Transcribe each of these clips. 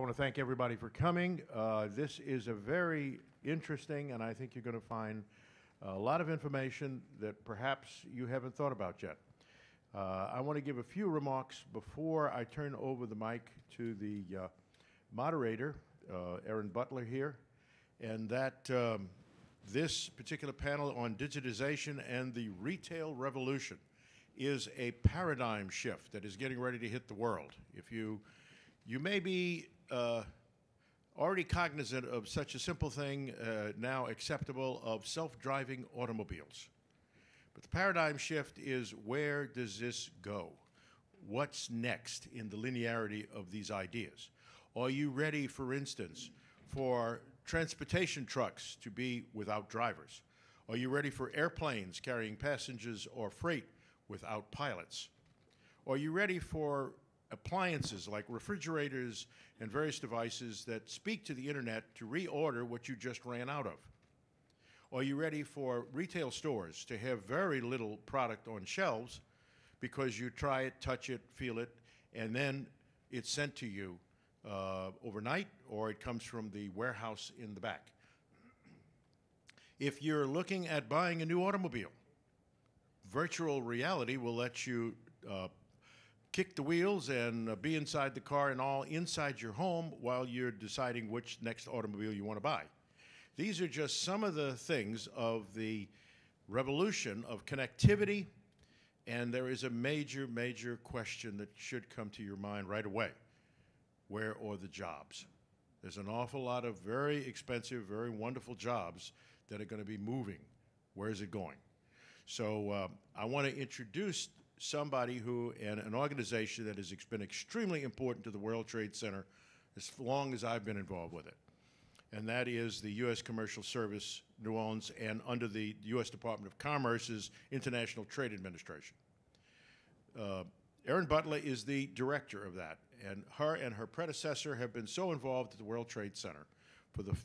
I want to thank everybody for coming. This is a very interesting, and I think you're going to find a lot of information that perhaps you haven't thought about yet. I want to give a few remarks before I turn over the mic to the moderator, Erin Butler here, and that this particular panel on digitization and the retail revolution is a paradigm shift that is getting ready to hit the world. If you may be already cognizant of such a simple thing now acceptable of self-driving automobiles. But the paradigm shift is, where does this go? What's next in the linearity of these ideas? Are you ready, for instance, for transportation trucks to be without drivers? Are you ready for airplanes carrying passengers or freight without pilots? Are you ready for appliances like refrigerators and various devices that speak to the internet to reorder what you just ran out of? Are you ready for retail stores to have very little product on shelves because you try it, touch it, feel it, and then it's sent to you overnight, or it comes from the warehouse in the back? If you're looking at buying a new automobile, virtual reality will let you kick the wheels and be inside the car and all inside your home while you're deciding which next automobile you want to buy. These are just some of the things of the revolution of connectivity, and there is a major, major question that should come to your mind right away. Where are the jobs? There's an awful lot of very expensive, very wonderful jobs that are going to be moving. Where is it going? So I want to introduce somebody who, and an organization that has been extremely important to the World Trade Center as long as I've been involved with it. And that is the U.S. Commercial Service, New Orleans, and under the U.S. Department of Commerce's International Trade Administration. Erin Butler is the director of that, and her predecessor have been so involved at the World Trade Center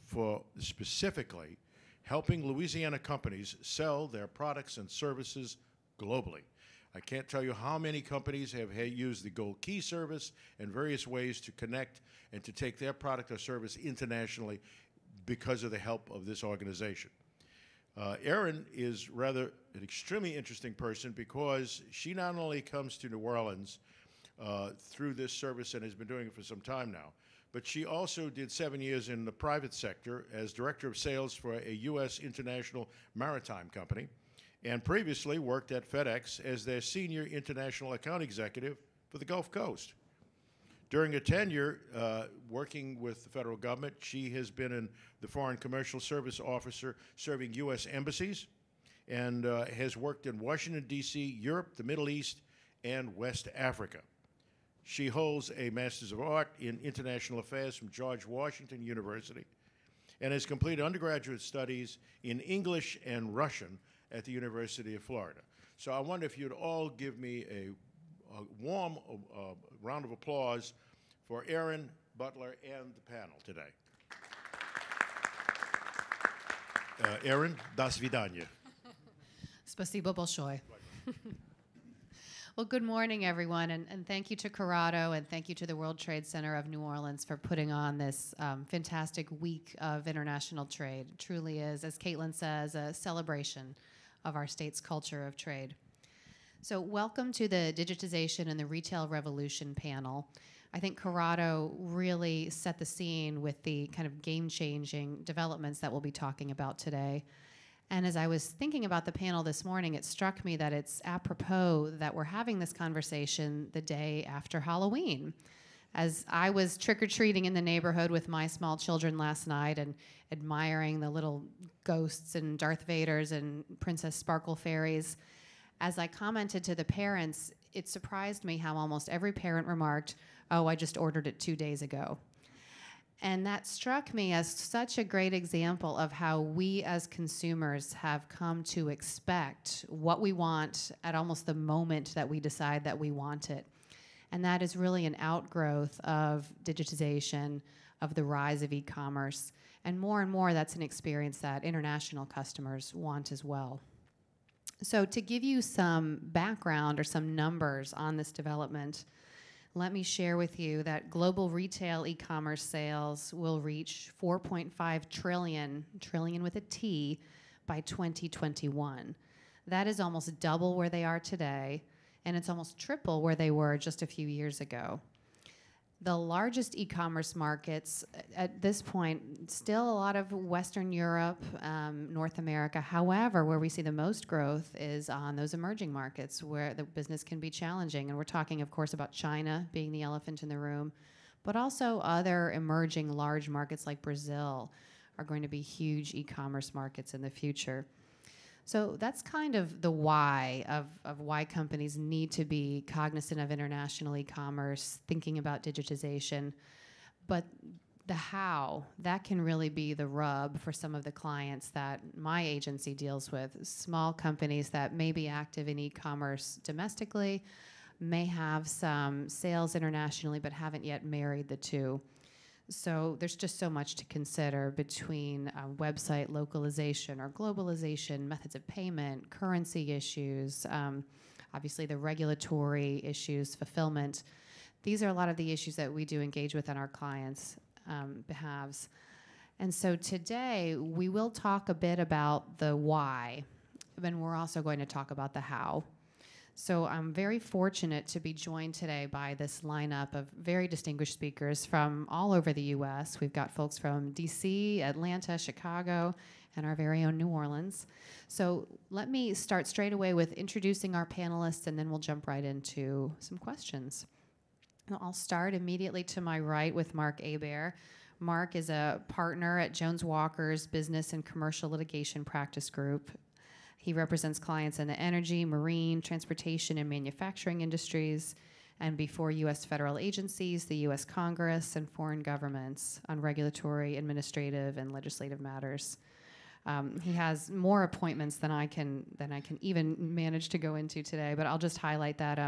for specifically helping Louisiana companies sell their products and services globally. I can't tell you how many companies have used the Gold Key service and various ways to connect and to take their product or service internationally because of the help of this organization. Erin is rather an extremely interesting person because she not only comes to New Orleans through this service and has been doing it for some time now, but she also did 7 years in the private sector as director of sales for a U.S. international maritime company, and previously worked at FedEx as their senior international account executive for the Gulf Coast. During her tenure working with the federal government, she has been in the Foreign Commercial Service Officer serving U.S. embassies, and has worked in Washington, D.C., Europe, the Middle East, and West Africa. She holds a Master's of Art in International Affairs from George Washington University, and has completed undergraduate studies in English and Russian at the University of Florida. So I wonder if you'd all give me a warm round of applause for Erin Butler and the panel today. Erin, до свидания. Spasibo bolshoi. Well, good morning, everyone, and thank you to Corrado, and thank you to the World Trade Center of New Orleans for putting on this fantastic week of international trade. It truly is, as Caitlin says, a celebration of our state's culture of trade. So welcome to the Digitization and the Retail Revolution panel. I think Corrado really set the scene with the kind of game-changing developments that we'll be talking about today. And as I was thinking about the panel this morning, it struck me that it's apropos that we're having this conversation the day after Halloween. As I was trick-or-treating in the neighborhood with my small children last night and admiring the little ghosts and Darth Vaders and Princess Sparkle fairies, as I commented to the parents, it surprised me how almost every parent remarked, "Oh, I just ordered it 2 days ago." And that struck me as such a great example of how we as consumers have come to expect what we want at almost the moment that we decide that we want it. And that is really an outgrowth of digitization, of the rise of e-commerce. And more, that's an experience that international customers want as well. So to give you some background or some numbers on this development, let me share with you that global retail e-commerce sales will reach 4.5 trillion with a T, by 2021. That is almost double where they are today, and it's almost triple where they were just a few years ago. The largest e-commerce markets at this point, still a lot of Western Europe, North America. However, where we see the most growth is on those emerging markets where the business can be challenging. And we're talking, of course, about China being the elephant in the room, but also other emerging large markets like Brazil are going to be huge e-commerce markets in the future. So that's kind of the why of why companies need to be cognizant of international e-commerce, thinking about digitization. But the how, that can really be the rub for some of the clients that my agency deals with. Small companies that may be active in e-commerce domestically, may have some sales internationally, but haven't yet married the two. So there's just so much to consider between website localization or globalization, methods of payment, currency issues, obviously the regulatory issues, fulfillment. These are a lot of the issues that we do engage with on our clients' behalves. And so today we will talk a bit about the why, and we're also going to talk about the how. So I'm very fortunate to be joined today by this lineup of very distinguished speakers from all over the U.S. We've got folks from D.C., Atlanta, Chicago, and our very own New Orleans. So let me start straight away with introducing our panelists, and then we'll jump right into some questions. I'll start immediately to my right with Marc Hebert. Marc is a partner at Jones Walker's Business and Commercial Litigation Practice Group. He represents clients in the energy, marine, transportation, and manufacturing industries, and before U.S. federal agencies, the U.S. Congress, and foreign governments on regulatory, administrative, and legislative matters. He has more appointments than I can even manage to go into today, but I'll just highlight that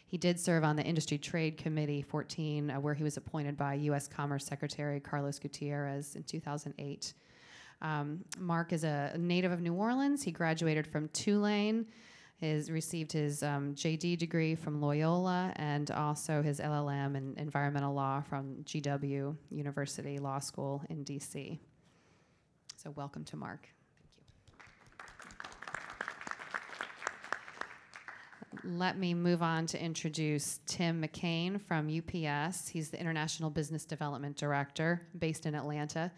he did serve on the Industry Trade Committee 14, where he was appointed by U.S. Commerce Secretary Carlos Gutierrez in 2008. Marc is a native of New Orleans. He graduated from Tulane, received his JD degree from Loyola, and also his LLM in environmental law from GW University Law School in DC. So welcome to Marc. Thank you. Let me move on to introduce Tim McKain from UPS. He's the International Business Development Director based in Atlanta.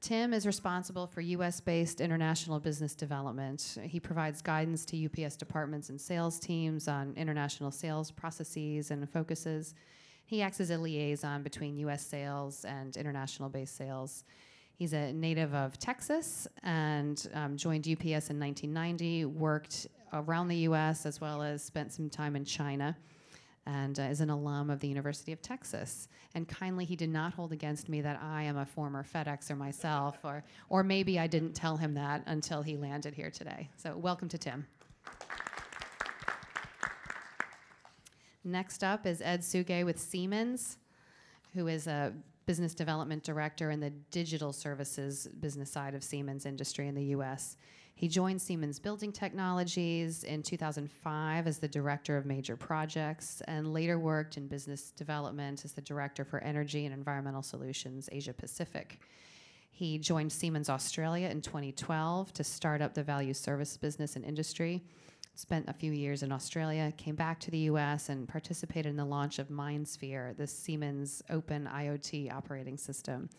Tim is responsible for U.S.-based international business development. He provides guidance to UPS departments and sales teams on international sales processes and focuses. He acts as a liaison between U.S. sales and international-based sales. He's a native of Texas and joined UPS in 1990, worked around the U.S. as well as spent some time in China, and is an alum of the University of Texas. And kindly, he did not hold against me that I am a former FedExer myself, or maybe I didn't tell him that until he landed here today. So welcome to Tim. Next up is Ed Sugay with Siemens, who is a business development director in the digital services business side of Siemens industry in the U.S. He joined Siemens Building Technologies in 2005 as the director of major projects, and later worked in business development as the director for energy and environmental solutions Asia Pacific. He joined Siemens Australia in 2012 to start up the value service business and industry. Spent a few years in Australia, came back to the US, and participated in the launch of MindSphere, the Siemens open IoT operating system.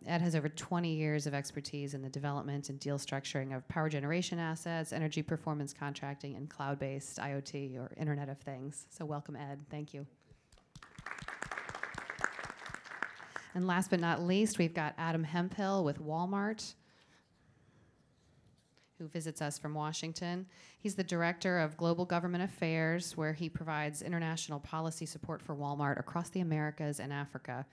Ed has over 20 years of expertise in the development and deal structuring of power generation assets, energy performance contracting, and cloud-based IoT, or Internet of Things. So welcome, Ed. Thank you. And last but not least, we've got Adam Hemphill with Walmart, who visits us from Washington. He's the Director of Global Government Affairs, where he provides international policy support for Walmart across the Americas and Africa.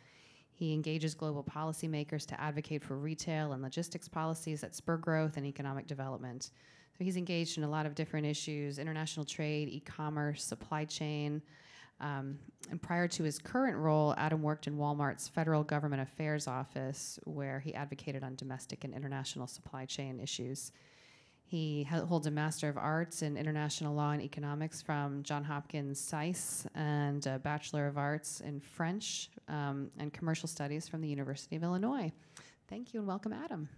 He engages global policymakers to advocate for retail and logistics policies that spur growth and economic development. So he's engaged in a lot of different issues: international trade, e-commerce, supply chain. And prior to his current role, Adam worked in Walmart's Federal Government Affairs Office, where he advocated on domestic and international supply chain issues. He holds a Master of Arts in International Law and Economics from Johns Hopkins SAIS and a Bachelor of Arts in French and Commercial Studies from the University of Illinois. Thank you and welcome, Adam.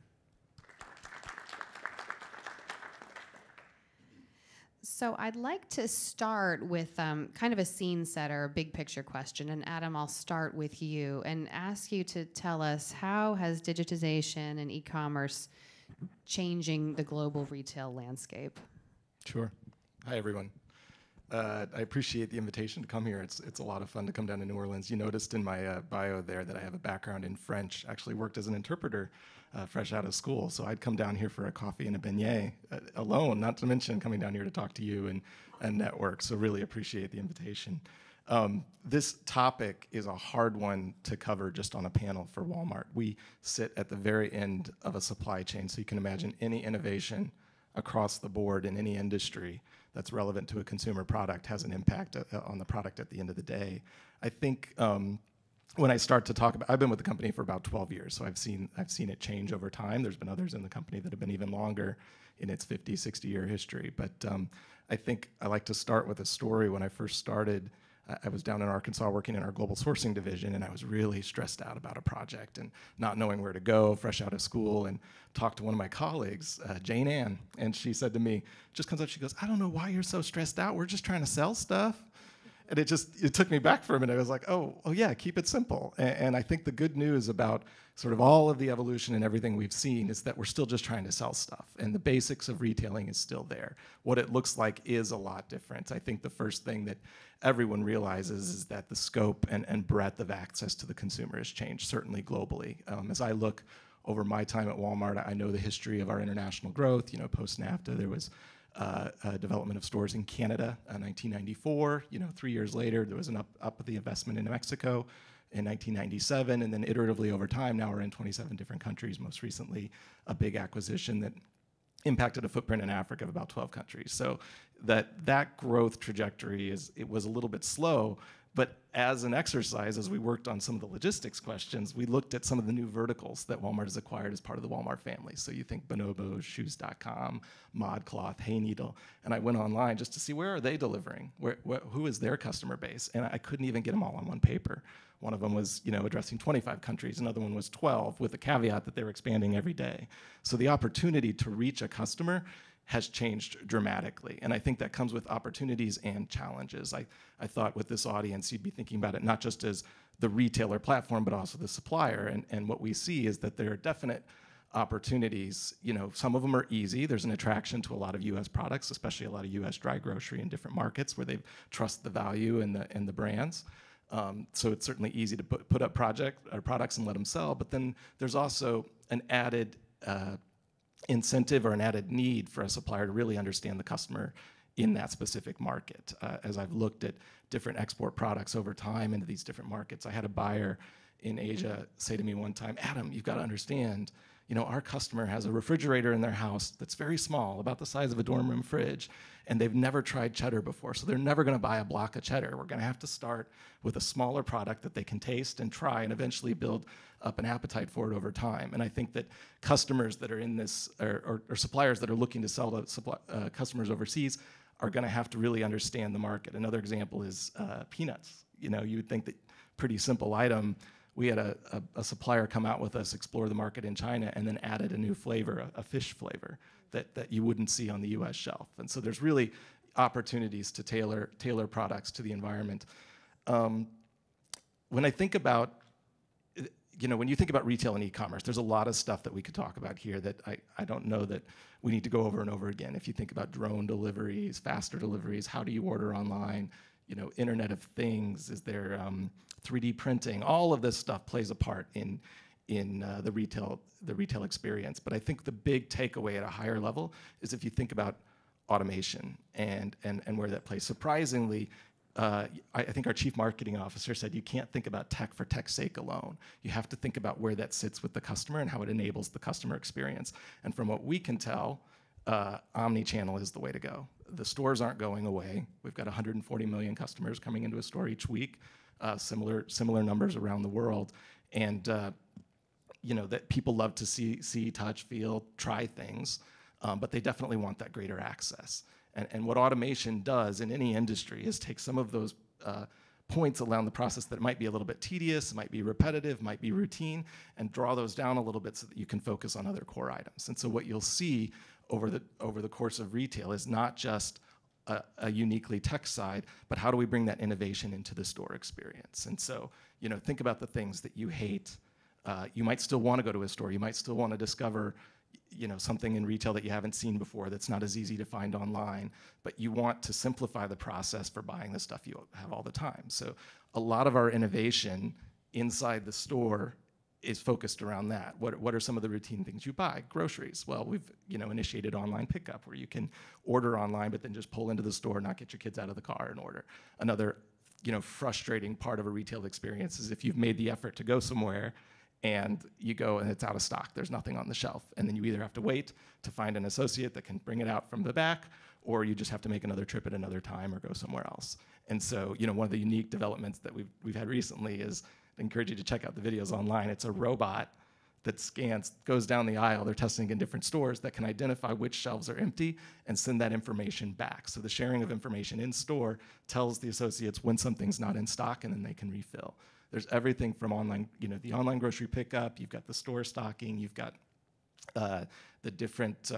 So I'd like to start with kind of a scene setter, a big picture question. And Adam, I'll start with you and ask you to tell us, how has digitization and e-commerce changing the global retail landscape? Sure. Hi, everyone. I appreciate the invitation to come here. It's a lot of fun to come down to New Orleans. You noticed in my bio there that I have a background in French. Actually worked as an interpreter fresh out of school. So I'd come down here for a coffee and a beignet alone, not to mention coming down here to talk to you and network. So really appreciate the invitation. This topic is a hard one to cover just on a panel for Walmart. We sit at the very end of a supply chain, so you can imagine any innovation across the board in any industry that's relevant to a consumer product has an impact on the product at the end of the day. I think when I start to talk about, I've been with the company for about 12 years, so I've seen it change over time. There's been others in the company that have been even longer in its 50, 60-year history. But I think I like to start with a story. When I first started, I was down in Arkansas working in our global sourcing division, and I was really stressed out about a project and not knowing where to go, fresh out of school, and talked to one of my colleagues, Jane Ann, and she said to me, just comes up, she goes, "I don't know why you're so stressed out. We're just trying to sell stuff." And it took me back for a minute. I was like, oh yeah, keep it simple. And I think the good news about sort of all of the evolution and everything we've seen is that we're still just trying to sell stuff. And the basics of retailing is still there. What it looks like is a lot different. I think the first thing that everyone realizes is that the scope and breadth of access to the consumer has changed, certainly globally. As I look over my time at Walmart, I know the history of our international growth. You know, post-NAFTA, there was development of stores in Canada in 1994. 3 years later, there was an up of the investment in Mexico in 1997, and then iteratively over time, now we're in 27 different countries. Most recently, a big acquisition that impacted a footprint in Africa of about 12 countries. So that growth trajectory it was a little bit slow, but as an exercise, as we worked on some of the logistics questions, we looked at some of the new verticals that Walmart has acquired as part of the Walmart family. So you think Bonobos, Shoes.com, ModCloth, Hay Needle, and I went online just to see where are they delivering, who is their customer base, and I couldn't even get them all on one paper. One of them was, addressing 25 countries. Another one was 12, with the caveat that they were expanding every day. So the opportunity to reach a customer has changed dramatically. And I think that comes with opportunities and challenges. I thought with this audience, you'd be thinking about it not just as the retailer platform, but also the supplier. And what we see is that there are definite opportunities. Some of them are easy. There's an attraction to a lot of US products, especially a lot of US dry grocery in different markets where they trust the value and the brands. So it's certainly easy to put up products and let them sell. But then there's also an added incentive or an added need for a supplier to really understand the customer in that specific market. As I've looked at different export products over time into these different markets, I had a buyer in Asia say to me one time, "Adam, you've got to understand, our customer has a refrigerator in their house that's very small, about the size of a dorm room fridge, and they've never tried cheddar before, so they're never going to buy a block of cheddar. We're going to have to start with a smaller product that they can taste and try and eventually build up an appetite for it over time." And I think that customers that are in this, or suppliers that are looking to sell to customers overseas are going to have to really understand the market. Another example is peanuts. You would think that pretty simple item. We had a supplier come out with us, explore the market in China, and then added a new flavor, a fish flavor, that you wouldn't see on the US shelf. And so there's really opportunities to tailor products to the environment. When I think about, when you think about retail and e-commerce, there's a lot of stuff that we could talk about here that I don't know that we need to go over and over again. If you think about drone deliveries, faster deliveries, how do you order online, Internet of Things, is there 3D printing? All of this stuff plays a part in the retail experience. But I think the big takeaway at a higher level is if you think about automation and where that plays. Surprisingly, I think our chief marketing officer said you can't think about tech for tech's sake alone. You have to think about where that sits with the customer and how it enables the customer experience. And from what we can tell, omni-channel is the way to go. The stores aren't going away. We've got 140 million customers coming into a store each week, similar numbers around the world. And that people love to see, touch, feel, try things. but they definitely want that greater access. And what automation does in any industry is take some of those points around the process that might be a little bit tedious, might be repetitive, might be routine, and draw those down a little bit so that you can focus on other core items. And so what you'll see over the course of retail is not just a uniquely tech side, but how do we bring that innovation into the store experience? And so, think about the things that you hate. You might still want to go to a store. You might still want to discover something in retail that you haven't seen before that's not as easy to find online, but you want to simplify the process for buying the stuff you have all the time. So a lot of our innovation inside the store is focused around that. What are some of the routine things you buy? Groceries. Well, we've initiated online pickup where you can order online, but then just pull into the store, not get your kids out of the car and order. Another frustrating part of a retail experience is if you've made the effort to go somewhere and you go and it's out of stock, there's nothing on the shelf. And then you either have to wait to find an associate that can bring it out from the back, or you just have to make another trip at another time or go somewhere else. And so, one of the unique developments that we've had recently is, I encourage you to check out the videos online. It's a robot that scans, goes down the aisle, they're testing in different stores, that can identify which shelves are empty and send that information back. So the sharing of information in store tells the associates when something's not in stock, and then they can refill. There's everything from online, the online grocery pickup, you've got the store stocking, you've got the different,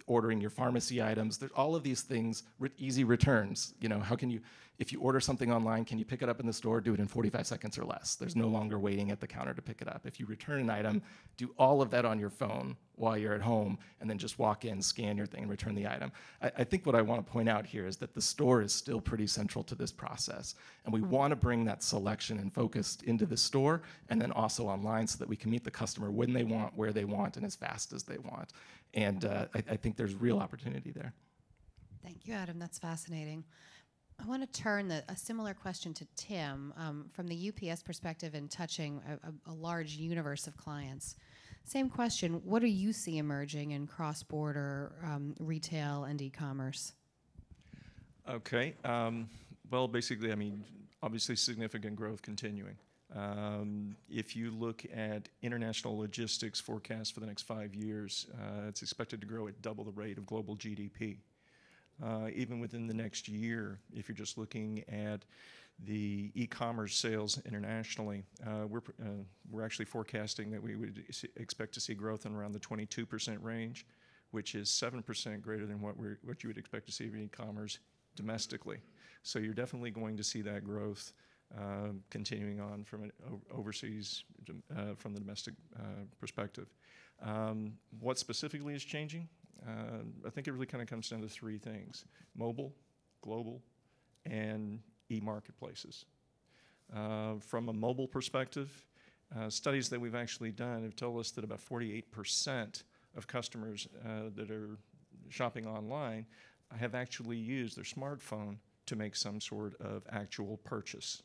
ordering your pharmacy items. There's all of these things, easy returns. How can you, if you order something online, can you pick it up in the store, do it in 45 seconds or less? There's no longer waiting at the counter to pick it up. If you return an item, do all of that on your phone while you're at home, and then just walk in, scan your thing, and return the item. I think what I want to point out here is that the store is still pretty central to this process, and we want to bring that selection and focus into the store, and then also online, so that we can meet the customer when they want, where they want, and as fast as they want. And I think there's real opportunity there. Thank you, Adam. That's fascinating. I want to turn a similar question to Tim from the UPS perspective and touching a large universe of clients. Same question, what do you see emerging in cross-border retail and e-commerce? Okay. Well, basically, obviously significant growth continuing. If you look at international logistics forecast for the next 5 years, it's expected to grow at double the rate of global GDP. Even within the next year, if you're just looking at the e-commerce sales internationally, we're actually forecasting that we would expect to see growth in around the 22% range, which is 7% greater than what you would expect to see in e-commerce domestically. So you're definitely going to see that growth continuing on from an overseas, from the domestic perspective. What specifically is changing? I think it really kind of comes down to three things: mobile, global, and e-marketplaces. From a mobile perspective, studies that we've actually done have told us that about 48% of customers that are shopping online have actually used their smartphone to make some sort of actual purchase.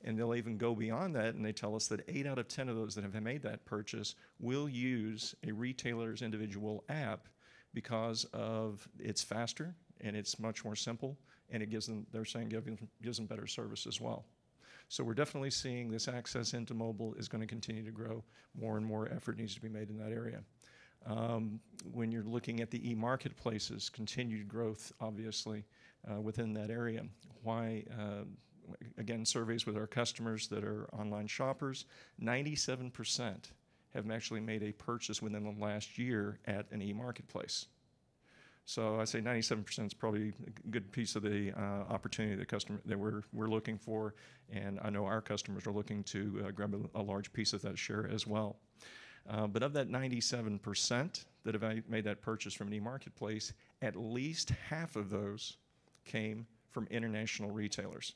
And they'll even go beyond that, and they tell us that 8 out of 10 of those that have made that purchase will use a retailer's individual app because of it's faster and it's much more simple, and it gives them, they're saying, gives them better service as well. So we're definitely seeing this access into mobile is going to continue to grow. More and more effort needs to be made in that area. When you're looking at the e-marketplaces, continued growth, obviously, within that area. Why? Again, surveys with our customers that are online shoppers, 97% have actually made a purchase within the last year at an e-marketplace. So I say 97% is probably a good piece of the opportunity that we're looking for, and I know our customers are looking to grab a large piece of that share as well. But of that 97% that have made that purchase from an e-marketplace, at least half of those came from international retailers.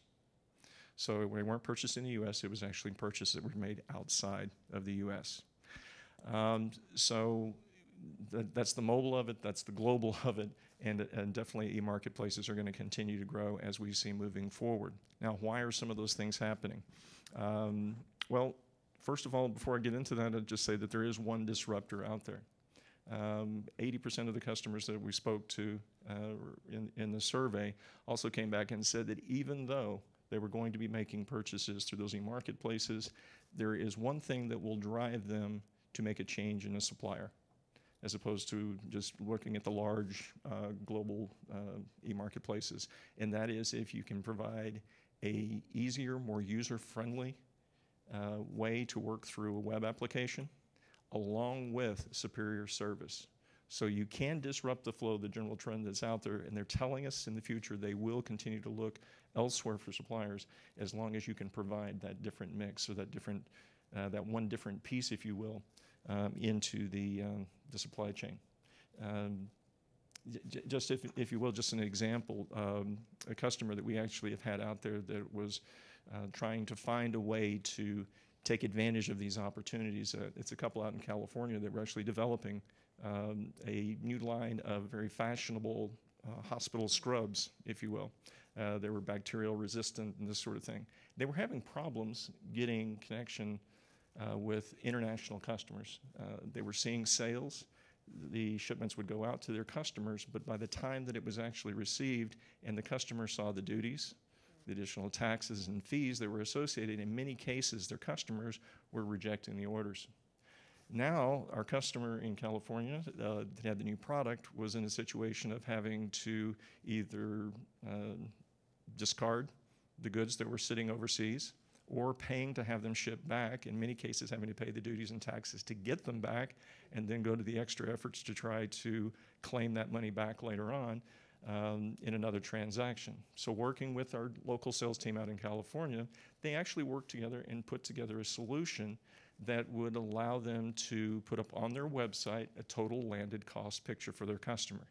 So they weren't purchased in the U.S., it was actually purchases that were made outside of the U.S. So that's the mobile of it, that's the global of it, and definitely e-marketplaces are going to continue to grow as we see moving forward. Now, why are some of those things happening? Well, first of all, before I get into that, I'd just say that there is one disruptor out there. 80% of the customers that we spoke to in the survey also came back and said that even though they were going to be making purchases through those e-marketplaces, there is one thing that will drive them to make a change in a supplier. as opposed to just looking at the large global e-marketplaces. And that is if you can provide a easier, more user-friendly way to work through a web application along with superior service. So you can disrupt the flow, the general trend that's out there, and they're telling us in the future they will continue to look elsewhere for suppliers as long as you can provide that different mix or that different, that one different piece, if you will, into the supply chain. Just if you will, just an example, a customer that we actually have had out there that was trying to find a way to take advantage of these opportunities. It's a couple out in California that were actually developing a new line of very fashionable hospital scrubs, if you will. They were bacterial resistant and this sort of thing. They were having problems getting connection with international customers. They were seeing sales. The shipments would go out to their customers, but by the time that it was actually received and the customer saw the duties, the additional taxes and fees that were associated, in many cases their customers were rejecting the orders. Now, our customer in California that had the new product was in a situation of having to either discard the goods that were sitting overseas or paying to have them shipped back, in many cases having to pay the duties and taxes to get them back and then go to the extra efforts to try to claim that money back later on in another transaction. So working with our local sales team out in California, they actually worked together and put together a solution that would allow them to put up on their website a total landed cost picture for their customer.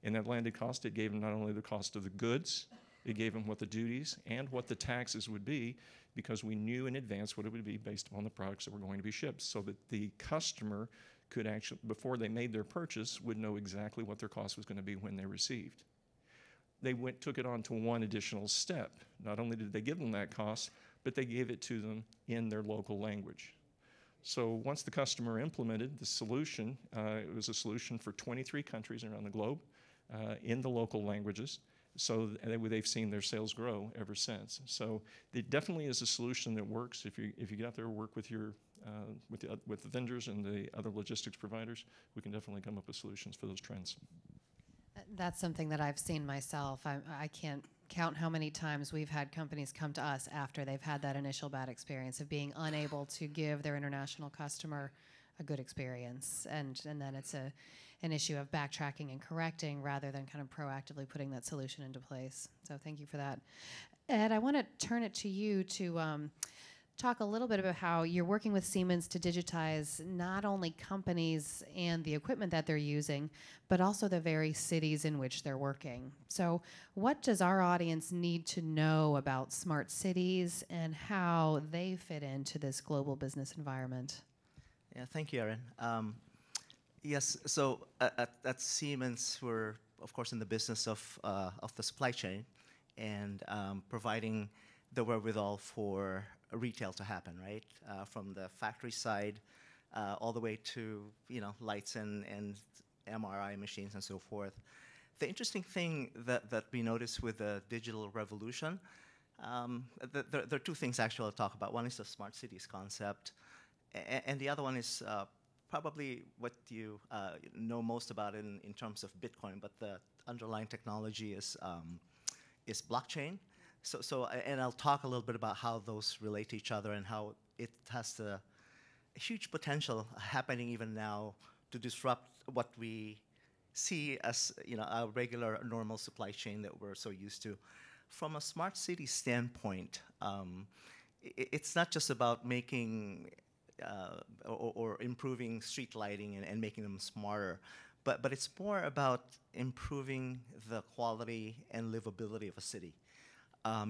And that landed cost, it gave them not only the cost of the goods, it gave them what the duties and what the taxes would be, because we knew in advance what it would be based upon the products that were going to be shipped, so that the customer could actually, before they made their purchase, would know exactly what their cost was going to be when they received. They took it on to one additional step. Not only did they give them that cost, but they gave it to them in their local language. So once the customer implemented the solution, it was a solution for 23 countries around the globe in the local languages. So they've seen their sales grow ever since. So it definitely is a solution that works. If you get out there and work with your with the vendors and the other logistics providers, we can definitely come up with solutions for those trends. That's something that I've seen myself. I can't count how many times we've had companies come to us after they've had that initial bad experience of being unable to give their international customer a good experience, and then it's an issue of backtracking and correcting rather than kind of proactively putting that solution into place. So thank you for that. Ed, I want to turn it to you to talk a little bit about how you're working with Siemens to digitize not only companies and the equipment that they're using, but also the very cities in which they're working. So what does our audience need to know about smart cities and how they fit into this global business environment? Yeah, thank you, Erin. Yes, so at Siemens, we're, of course, in the business of the supply chain and providing the wherewithal for retail to happen, right? From the factory side all the way to, lights and MRI machines and so forth. The interesting thing that we notice with the digital revolution, there are two things actually I'll talk about. One is the smart cities concept, and the other one is probably what you know most about in terms of Bitcoin, but the underlying technology is blockchain. So and I'll talk a little bit about how those relate to each other and how it has the huge potential happening even now to disrupt what we see as a regular normal supply chain that we're so used to. From a smart city standpoint, it's not just about making or improving street lighting and making them smarter, but it's more about improving the quality and livability of a city.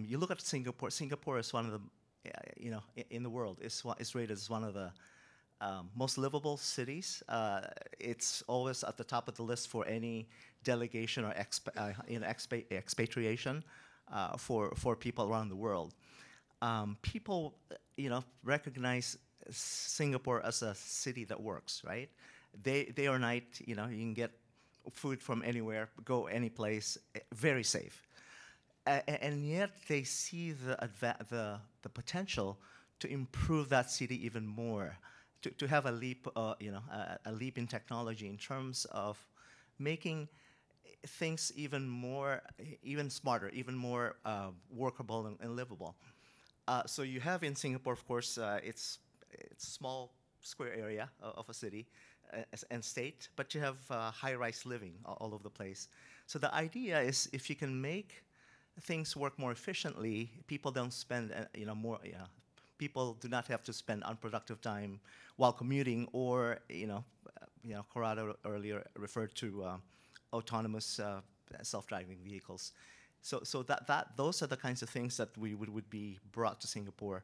You look at Singapore. Singapore is one of the, in the world, is rated as one of the most livable cities. It's always at the top of the list for any delegation or expatriation for people around the world. People, recognize Singapore as a city that works, right? Day or night, you can get food from anywhere, go any place, very safe. And yet they see the potential to improve that city even more, to have a leap, a leap in technology in terms of making things even smarter, even more workable and livable. So you have in Singapore, of course, it's small square area of a city and state, but you have high-rise living all over the place. So the idea is if you can make things work more efficiently, people don't spend more. People do not have to spend unproductive time while commuting, or Corrado earlier referred to autonomous self-driving vehicles. So those are the kinds of things that would be brought to Singapore.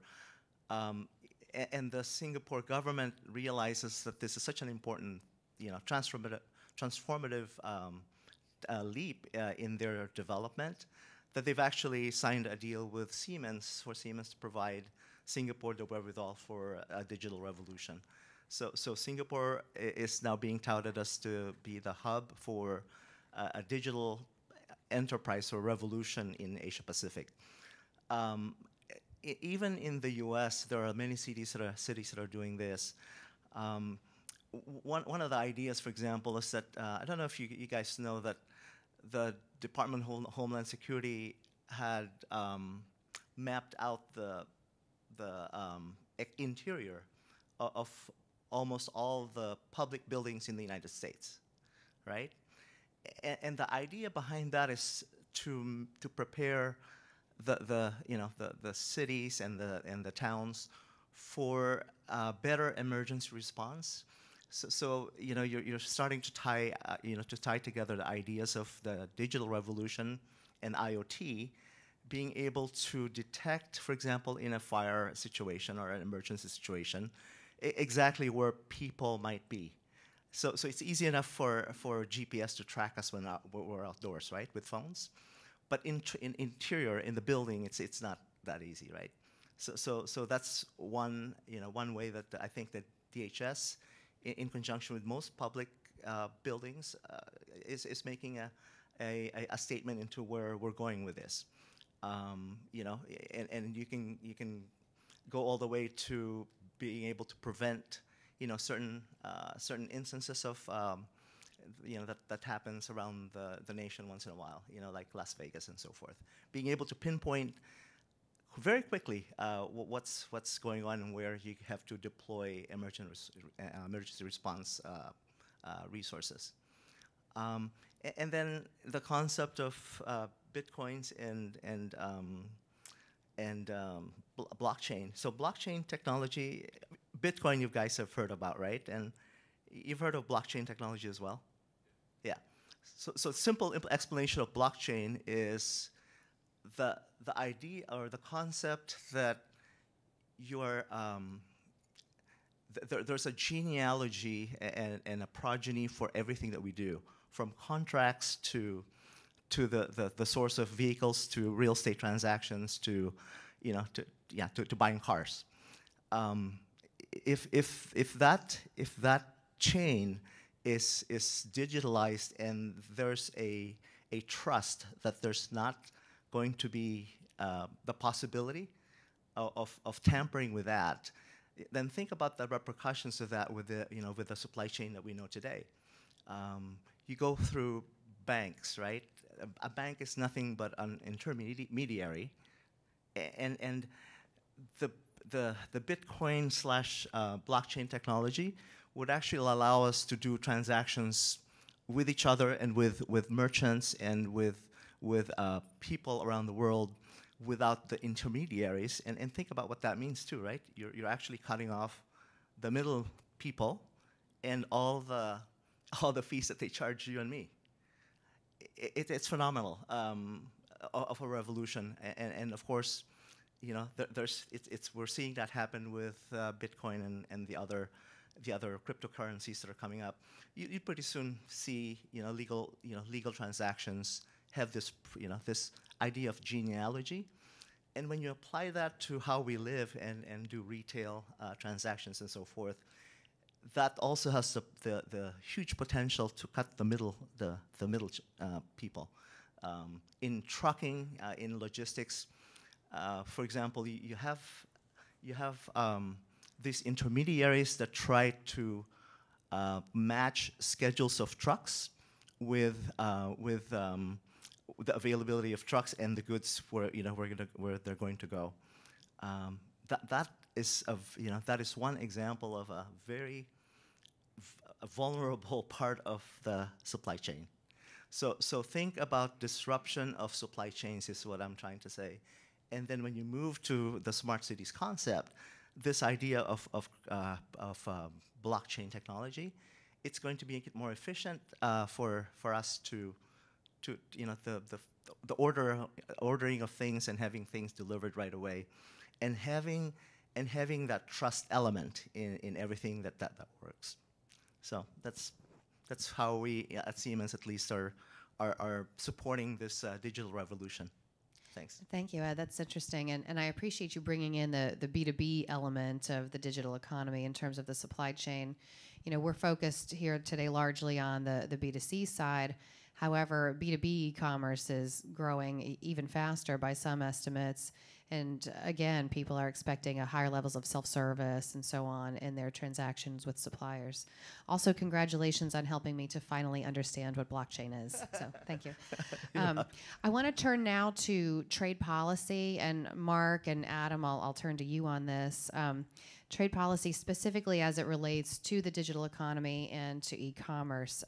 And the Singapore government realizes that this is such an important, transformative leap in their development, that they've actually signed a deal with Siemens for Siemens to provide Singapore the wherewithal for a digital revolution. So Singapore is now being touted as to be the hub for a digital enterprise or revolution in Asia Pacific. Even in the U.S., there are many cities that are doing this. One of the ideas, for example, is that I don't know if you guys know that the Department of Homeland Security had mapped out the interior of almost all the public buildings in the United States, right? And the idea behind that is to prepare the cities and the towns for better emergency response. So you're starting to tie together the ideas of the digital revolution and IoT, being able to detect, for example, in a fire situation or an emergency situation, exactly where people might be. So it's easy enough for GPS to track us when we're outdoors, right, with phones. But in interior, in the building, it's not that easy, right? So that's one way that I think that DHS, in conjunction with most public buildings, is making a statement into where we're going with this. And you can go all the way to being able to prevent certain instances of that happens around the nation once in a while, like Las Vegas and so forth. Being able to pinpoint very quickly what's going on and where you have to deploy emergency response resources. And then the concept of bitcoins and blockchain. So blockchain technology, Bitcoin you guys have heard about, right? And you've heard of blockchain technology as well? Yeah. So simple explanation of blockchain is the idea or the concept that there's a genealogy and a progeny for everything that we do, from contracts to the source of vehicles, to real estate transactions, to buying cars. If that chain is digitalized and there's a trust that there's not going to be the possibility of tampering with that, then think about the repercussions of that with the supply chain that we know today. You go through banks, right? A bank is nothing but an intermediary, and the Bitcoin / blockchain technology would actually allow us to do transactions with each other and with merchants and with people around the world without the intermediaries. And think about what that means too, right? You're actually cutting off the middle people and all the fees that they charge you and me. It's phenomenal of a revolution, and of course, we're seeing that happen with Bitcoin and the other cryptocurrencies that are coming up. You pretty soon see legal transactions have this this idea of genealogy, and when you apply that to how we live and do retail transactions and so forth, that also has the huge potential to cut the middle people in trucking, in logistics. For example, you have these intermediaries that try to match schedules of trucks with the availability of trucks and the goods where they're going to go. That is one example of a very vulnerable part of the supply chain. So think about disruption of supply chains is what I'm trying to say. And then when you move to the smart cities concept, this idea of blockchain technology, it's going to make it more efficient for us to the ordering of things and having things delivered right away, and having that trust element in everything that works. So that's how we at Siemens at least are supporting this digital revolution. Thanks. Thank you, Ed. That's interesting. And I appreciate you bringing in the B2B element of the digital economy in terms of the supply chain. We're focused here today largely on the B2C side. However, B2B e-commerce is growing even faster by some estimates. And again, people are expecting a higher levels of self-service and so on in their transactions with suppliers. Also, congratulations on helping me to finally understand what blockchain is. So thank you. I want to turn now to trade policy. And Marc and Adam, I'll turn to you on this. Trade policy specifically as it relates to the digital economy and to e-commerce.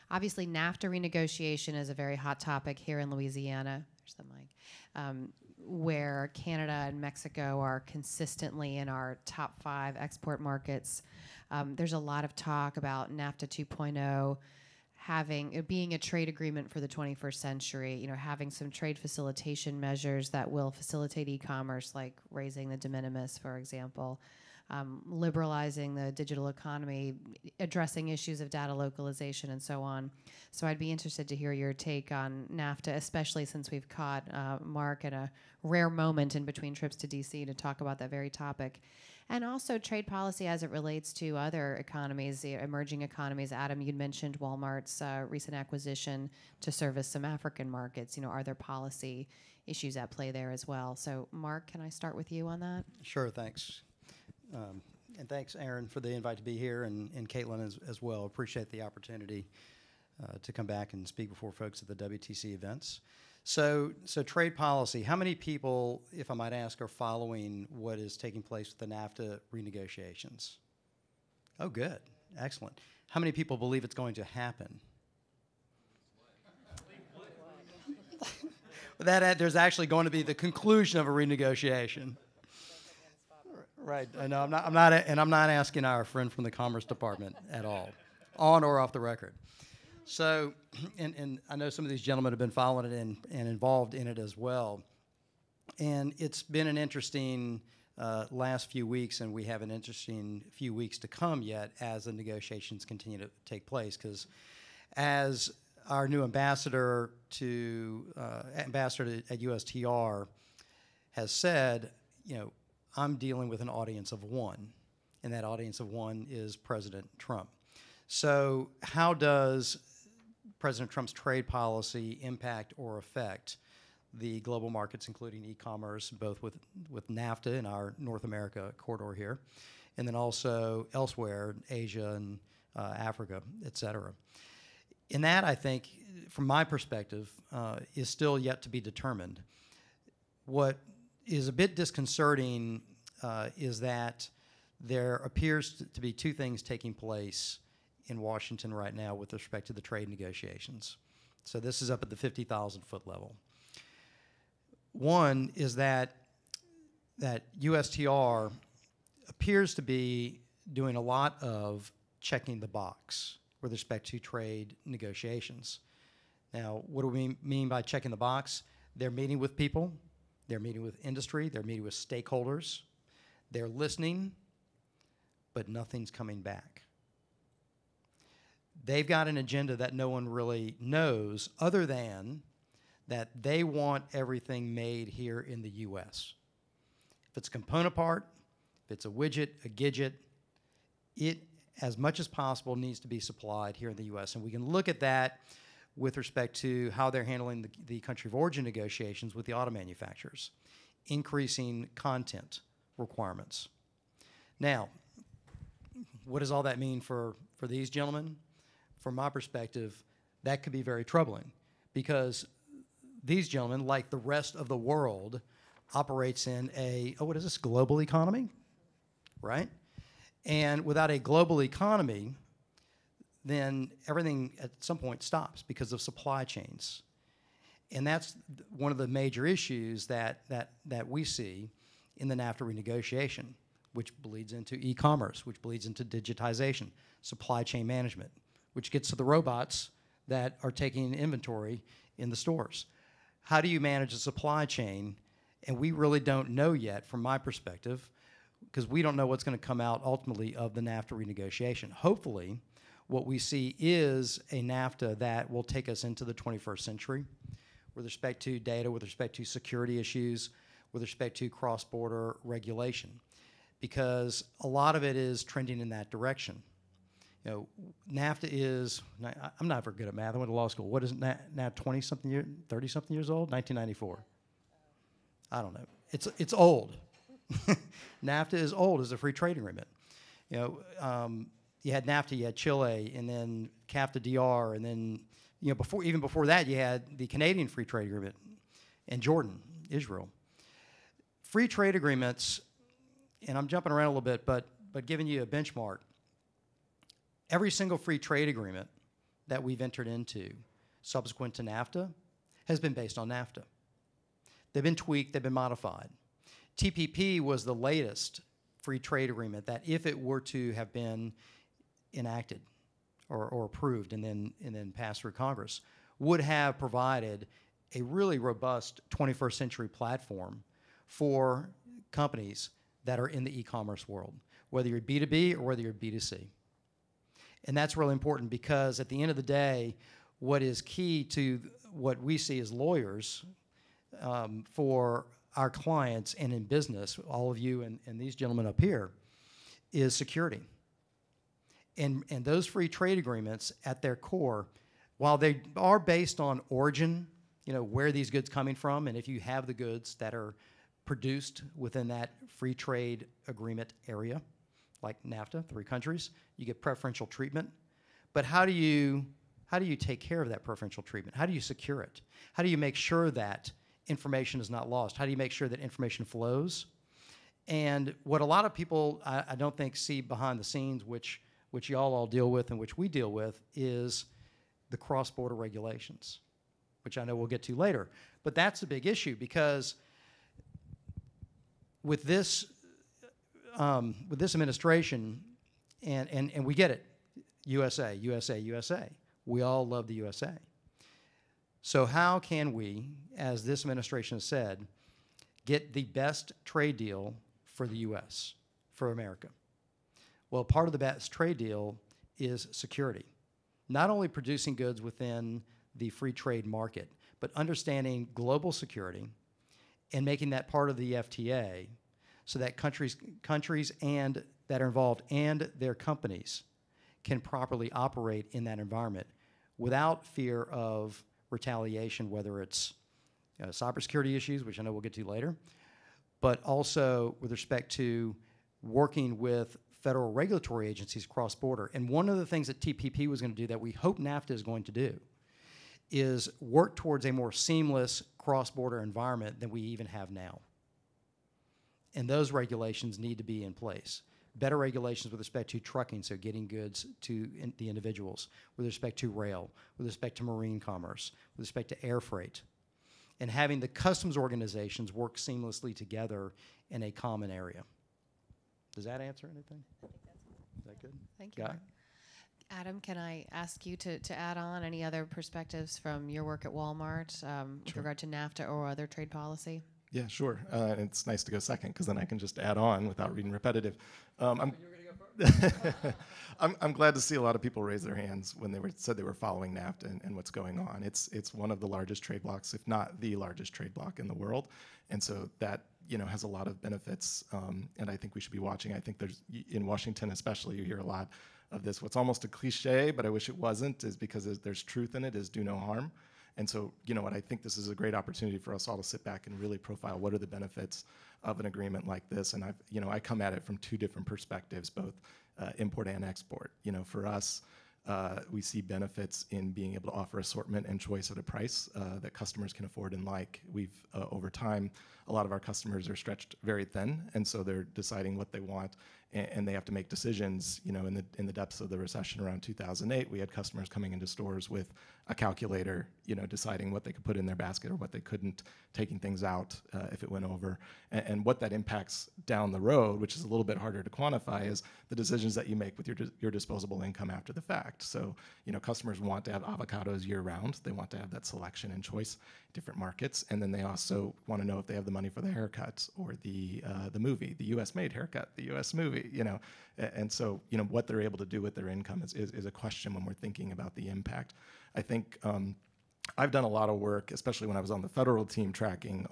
Obviously, NAFTA renegotiation is a very hot topic here in Louisiana. There's the mic. Where Canada and Mexico are consistently in our top 5 export markets. There's a lot of talk about NAFTA 2.0 being a trade agreement for the 21st century, having some trade facilitation measures that will facilitate e-commerce, like raising the de minimis, for example, liberalizing the digital economy, addressing issues of data localization, and so on. So I'd be interested to hear your take on NAFTA, especially since we've caught Marc at a rare moment in between trips to D.C. to talk about that very topic. And also trade policy as it relates to other economies, the emerging economies. Adam, you'd mentioned Walmart's recent acquisition to service some African markets. Are there policy issues at play there as well? So Marc, can I start with you on that? Sure, thanks. And thanks, Erin, for the invite to be here, and Caitlin as well. Appreciate the opportunity to come back and speak before folks at the WTC events. So trade policy, how many people, if I might ask, are following what is taking place with the NAFTA renegotiations? Oh, good. Excellent. How many people believe it's going to happen? There's actually going to be the conclusion of a renegotiation. Right. I know. I'm not asking our friend from the Commerce Department at all, on or off the record. So, and I know some of these gentlemen have been following it and involved in it as well. And it's been an interesting last few weeks, and we have an interesting few weeks to come yet as the negotiations continue to take place. Because as our new ambassador at USTR has said, I'm dealing with an audience of one, and that audience of one is President Trump. So how does President Trump's trade policy impact or affect the global markets, including e-commerce, both with NAFTA in our North America corridor here, and then also elsewhere, Asia and Africa, et cetera? And that, I think, from my perspective, is still yet to be determined. What is a bit disconcerting is that there appears to be two things taking place in Washington right now with respect to the trade negotiations. So this is up at the 50,000-foot level. One is that USTR appears to be doing a lot of checking the box with respect to trade negotiations. Now, what do we mean by checking the box? They're meeting with people. They're meeting with industry. They're meeting with stakeholders. They're listening, but nothing's coming back. They've got an agenda that no one really knows other than that they want everything made here in the U.S. If it's a component part, if it's a widget, a gidget, it, as much as possible, needs to be supplied here in the U.S. And we can look at that with respect to how they're handling the country of origin negotiations with the auto manufacturers, increasing content requirements. Now, what does all that mean for these gentlemen? From my perspective, that could be very troubling because these gentlemen, like the rest of the world, operates in a, what is this, global economy, right? And without a global economy, then everything at some point stops because of supply chains. And that's one of the major issues that we see in the NAFTA renegotiation, which bleeds into e-commerce, which bleeds into digitization, supply chain management, which gets to the robots that are taking inventory in the stores. How do you manage a supply chain? And we really don't know yet, from my perspective, because we don't know what's going to come out ultimately of the NAFTA renegotiation. Hopefully, what we see is a NAFTA that will take us into the 21st century with respect to data, with respect to security issues, with respect to cross-border regulation, because a lot of it is trending in that direction. You know, NAFTA is, I'm not very good at math, I went to law school. What is it now 20-something years, 30-something years old? 1994. I don't know. It's old. NAFTA is old as a free trade agreement. You know, you had NAFTA, you had Chile, and then CAFTA DR, and then even before that, you had the Canadian Free Trade Agreement, and Jordan, Israel. Free trade agreements, and I'm jumping around a little bit, but giving you a benchmark, every single free trade agreement that we've entered into subsequent to NAFTA has been based on NAFTA. They've been tweaked, they've been modified. TPP was the latest free trade agreement that, if it were to have been enacted or approved and then passed through Congress, would have provided a really robust 21st century platform for companies that are in the e-commerce world, whether you're B2B or whether you're B2C. And that's really important because at the end of the day, what is key to what we see as lawyers for our clients and in business, all of you and these gentlemen up here, is security. And those free trade agreements at their core, while they are based on origin, where these goods coming from, and if you have the goods that are produced within that free trade agreement area, like NAFTA, 3 countries, you get preferential treatment. But how do you take care of that preferential treatment? How do you secure it? How do you make sure that information is not lost? How do you make sure that information flows? And what a lot of people, I don't think, see behind the scenes, which y'all all deal with and which we deal with, is the cross-border regulations, which I know we'll get to later. But that's a big issue because with this administration, and we get it, USA, USA, USA. We all love the USA. So how can we, as this administration has said, get the best trade deal for the U.S., for America? Well, part of the best trade deal is security. Not only producing goods within the free trade market, but understanding global security and making that part of the FTA so that countries and that are involved and their companies can properly operate in that environment without fear of retaliation, whether it's cybersecurity issues, which I know we'll get to later, but also with respect to working with federal regulatory agencies cross-border. And one of the things that TPP was going to do that we hope NAFTA is going to do is work towards a more seamless cross-border environment than we even have now. And those regulations need to be in place. Better regulations with respect to trucking, so getting goods to the individuals, with respect to rail, with respect to marine commerce, with respect to air freight, and having the customs organizations work seamlessly together in a common area. Does that answer anything? I think that's good. Is that good? Thank you, Marc. Adam, can I ask you to add on any other perspectives from your work at Walmart with regard to NAFTA or other trade policy? Yeah, sure. It's nice to go second because then I can just add on without reading repetitive. I'm glad to see a lot of people raise their hands when they said they were following NAFTA and what's going on. It's one of the largest trade blocs, if not the largest trade bloc in the world, and so that has a lot of benefits. And I think we should be watching. I think there's, in Washington especially, you hear a lot of this. What's almost a cliche, but I wish it wasn't, is because there's truth in it, is do no harm. And so, you know what, I think this is a great opportunity for us all to sit back and really profile what are the benefits of an agreement like this. And I come at it from two different perspectives, both import and export. You know, for us, we see benefits in being able to offer assortment and choice at a price that customers can afford and like. We've, over time, a lot of our customers are stretched very thin, and so they're deciding what they want, and they have to make decisions. You know, in the depths of the recession around 2008, we had customers coming into stores with a calculator, you know, deciding what they could put in their basket or what they couldn't, taking things out if it went over. And what that impacts down the road, which is a little bit harder to quantify, is the decisions that you make with your disposable income after the fact. So, you know, customers want to have avocados year-round. They want to have that selection and choice in different markets. And then they also want to know if they have the money for the haircut or the movie, the U.S.-made haircut, the U.S. movie, you know. And so, you know, what they're able to do with their income is a question when we're thinking about the impact. I think I've done a lot of work, especially when I was on the federal team tracking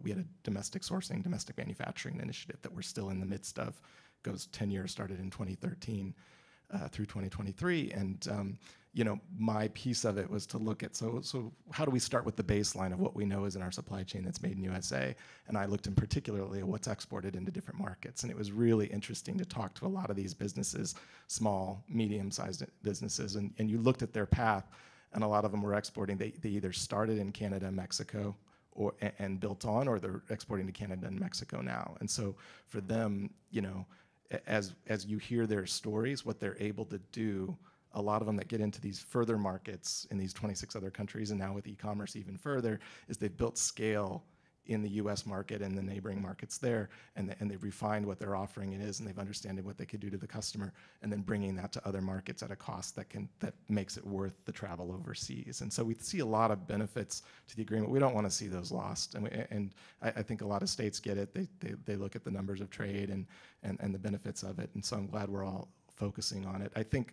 we had a domestic sourcing, domestic manufacturing initiative that we're still in the midst of. Goes 10 years, started in 2013 through 2023. And, you know, my piece of it was to look at, so how do we start with the baseline of what we know is in our supply chain that's made in USA? And I looked in particularly at what's exported into different markets. And it was really interesting to talk to a lot of these businesses, small, medium-sized businesses, and you looked at their path, and a lot of them were exporting. They either started in Canada and Mexico and built on, or they're exporting to Canada and Mexico now. And so for them, you know, as you hear their stories, what they're able to do, a lot of them that get into these further markets in these 26 other countries, and now with e-commerce even further, is they've built scale in the US market and the neighboring markets there, and they've refined what their offering is, and they've understood what they could do to the customer, and then bringing that to other markets at a cost that makes it worth the travel overseas. And so we see a lot of benefits to the agreement. We don't want to see those lost, and I think a lot of states get it. They look at the numbers of trade and the benefits of it, and so I'm glad we're all focusing on it. I think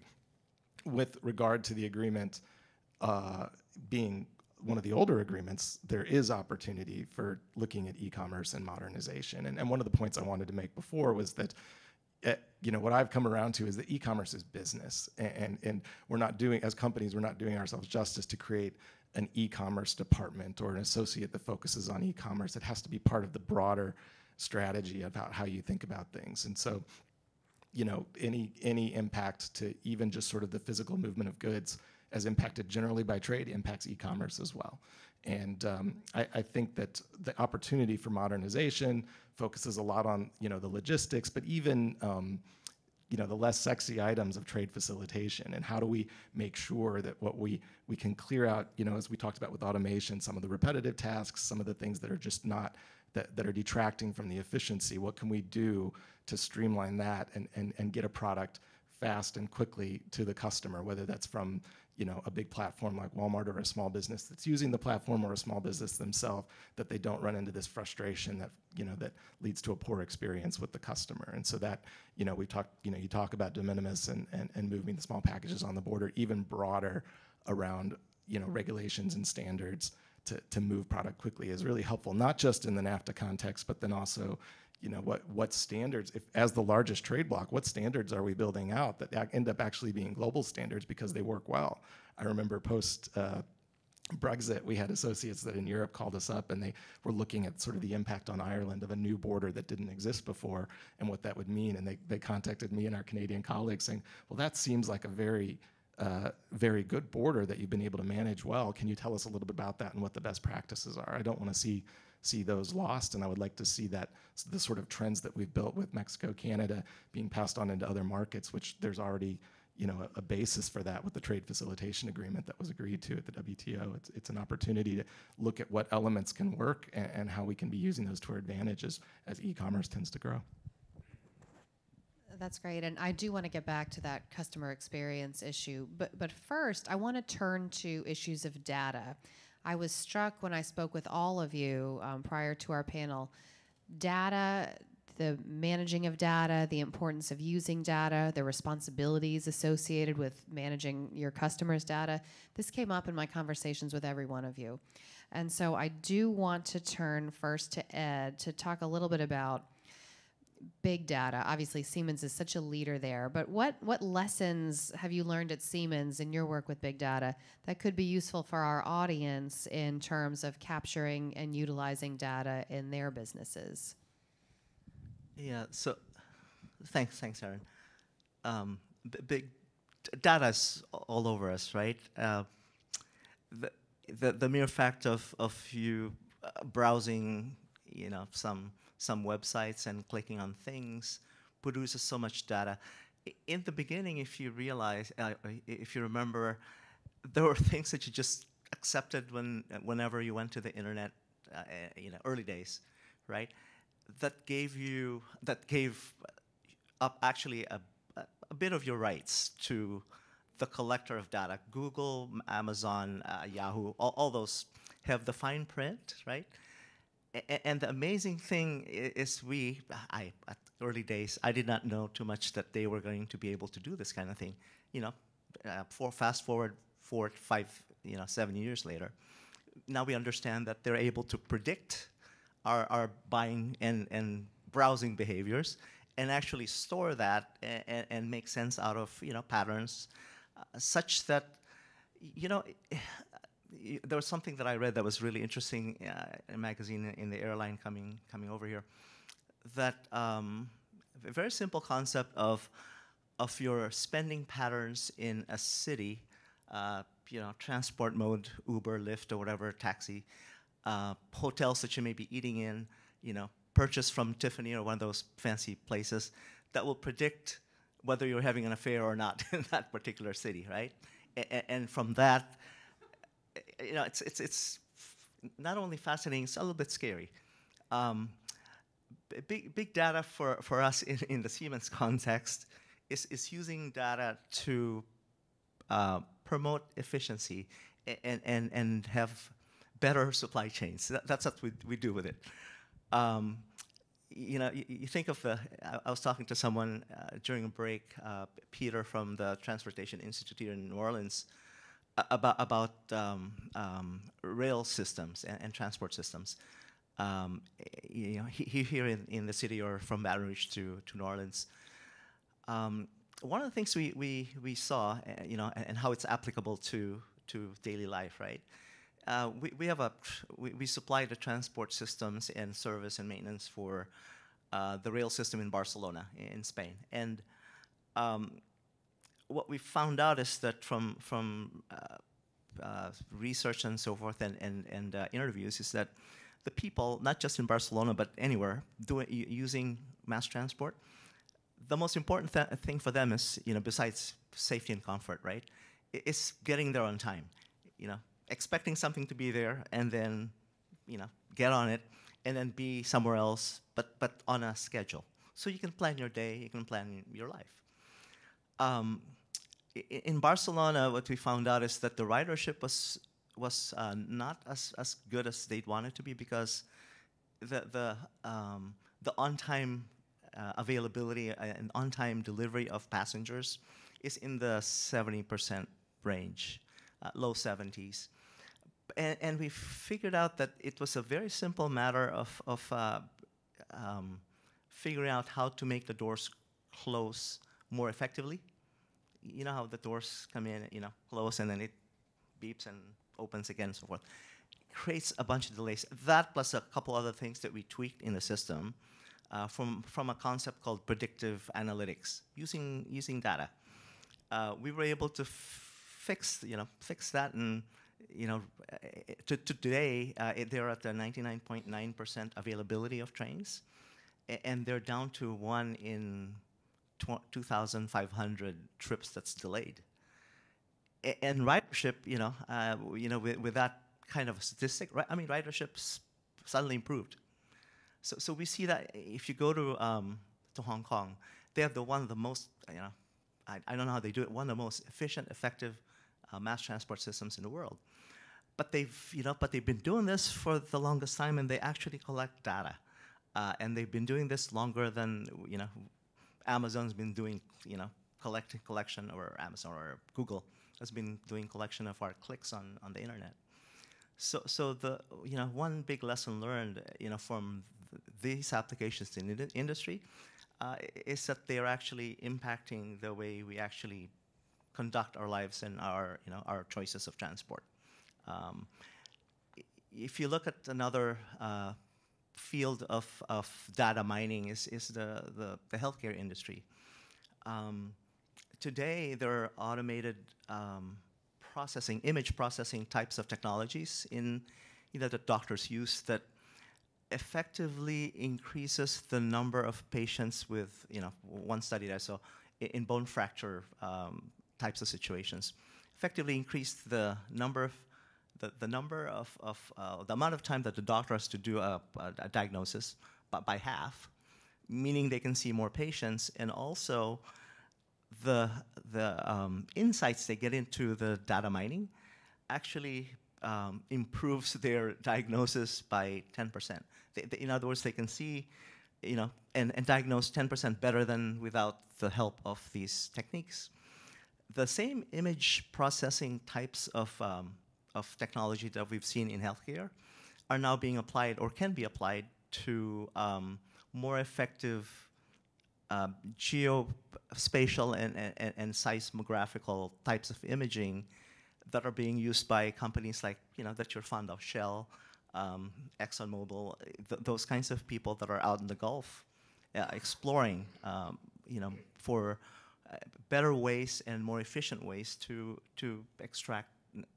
with regard to the agreement being one of the older agreements, there is opportunity for looking at e-commerce and modernization. And one of the points I wanted to make before was that, you know, what I've come around to is that e-commerce is business. And we're not doing, as companies, we're not doing ourselves justice to create an e-commerce department or an associate that focuses on e-commerce. It has to be part of the broader strategy about how you think about things. And so, you know, any impact to even just sort of the physical movement of goods as impacted generally by trade impacts e-commerce as well. And I think that the opportunity for modernization focuses a lot on, you know, the logistics, but even, you know, the less sexy items of trade facilitation, and how do we make sure that what we can clear out, you know, as we talked about with automation, some of the repetitive tasks, some of the things that are just not, that are detracting from the efficiency. What can we do to streamline that and get a product fast and quickly to the customer, whether that's from, you know, a big platform like Walmart or a small business that's using the platform, or a small business themselves, that they don't run into this frustration that, you know, that leads to a poor experience with the customer. And so that, you know, we talk, you know, you talk about de minimis and moving the small packages on the border, even broader around, you know, regulations and standards to move product quickly is really helpful, not just in the NAFTA context, but then also, you know, what standards, if as the largest trade bloc, what standards are we building out that end up actually being global standards because they work well? I remember post Brexit, we had associates that in Europe called us up, and they were looking at sort of the impact on Ireland of a new border that didn't exist before and what that would mean. And they contacted me and our Canadian colleagues saying, well, that seems like a very good border that you've been able to manage well. Can you tell us a little bit about that and what the best practices are? I don't want to see those lost, and I would like to see that the sort of trends that we've built with Mexico, Canada being passed on into other markets, which there's already, you know, a basis for that with the trade facilitation agreement that was agreed to at the WTO. It's an opportunity to look at what elements can work and how we can be using those to our advantage as e-commerce tends to grow. That's great, and I do want to get back to that customer experience issue, but first I want to turn to issues of data. I was struck when I spoke with all of you prior to our panel. Data, the managing of data, the importance of using data, the responsibilities associated with managing your customers' data. This came up in my conversations with every one of you. And so I do want to turn first to Ed to talk a little bit about big data. Obviously, Siemens is such a leader there, but what lessons have you learned at Siemens in your work with big data that could be useful for our audience in terms of capturing and utilizing data in their businesses? Yeah. So, thanks, Erin. Big data's all over us, right? The mere fact of you browsing, some websites and clicking on things produces so much data. In the beginning, if you remember, there were things that you just accepted whenever you went to the internet, early days, right? That gave up actually a bit of your rights to the collector of data. Google, Amazon, Yahoo, all those have the fine print, right? And the amazing thing is at early days, I did not know too much that they were going to be able to do this kind of thing. Fast forward 4, 5, 7 years later, now we understand that they're able to predict our buying and browsing behaviors and actually store that and make sense out of patterns, such that there was something that I read that was really interesting in a magazine in the airline coming over here. That a very simple concept of your spending patterns in a city, transport mode, Uber, Lyft, or whatever, taxi, hotels that you may be eating in, purchase from Tiffany or one of those fancy places, that will predict whether you're having an affair or not in that particular city, right? And from that, it's not only fascinating, it's a little bit scary. Big data for us in the Siemens context is using data to promote efficiency and have better supply chains. That's what we do with it. You think of I was talking to someone during a break, Peter from the Transportation Institute here in New Orleans, about rail systems and transport systems. He here in the city or from Baton Rouge to New Orleans. One of the things we saw, and how it's applicable to daily life, right? We supply the transport systems and service and maintenance for the rail system in Barcelona, in Spain. And what we found out is that from research and so forth and interviews is that the people, not just in Barcelona but anywhere, using mass transport, the most important thing for them is, besides safety and comfort, right, is getting there on time. Expecting something to be there and then, get on it and then be somewhere else, but on a schedule. So you can plan your day, you can plan your life. In Barcelona, what we found out is that the ridership was not as good as they'd want it to be, because the on-time availability and on-time delivery of passengers is in the 70% range, low 70s. And we figured out that it was a very simple matter of figuring out how to make the doors close more effectively. You know how the doors come in, close, and then it beeps and opens again, and so forth. It creates a bunch of delays. That plus a couple other things that we tweaked in the system from a concept called predictive analytics, using data. We were able to fix that, and to today they're at the 99.9% availability of trains, and they're down to 1 in 2,500 trips that's delayed. And ridership, with that kind of a statistic, ridership's suddenly improved. So we see that if you go to Hong Kong, they have one of the most, I don't know how they do it, one of the most efficient, effective mass transport systems in the world. But they've been doing this for the longest time, and they actually collect data, and they've been doing this longer than Amazon's been doing, collection, or Amazon or Google has been doing collection of our clicks on the internet. So the one big lesson learned, from these applications in the industry is that they are actually impacting the way we actually conduct our lives and our, our choices of transport. If you look at another field of data mining is the healthcare industry. Today, there are automated image processing types of technologies that doctors use that effectively increases the number of patients with, one study that I saw in bone fracture types of situations, effectively increased the number of the amount of time that the doctor has to do a diagnosis by half, meaning they can see more patients, and also the insights they get into the data mining actually improves their diagnosis by 10%. In other words, they can see, and diagnose 10% better than without the help of these techniques. The same image processing types of technology that we've seen in healthcare are now being applied or can be applied to more effective geospatial and seismographical types of imaging that are being used by companies like, that you're fond of, Shell, ExxonMobil, those kinds of people that are out in the Gulf exploring, for better ways and more efficient ways to extract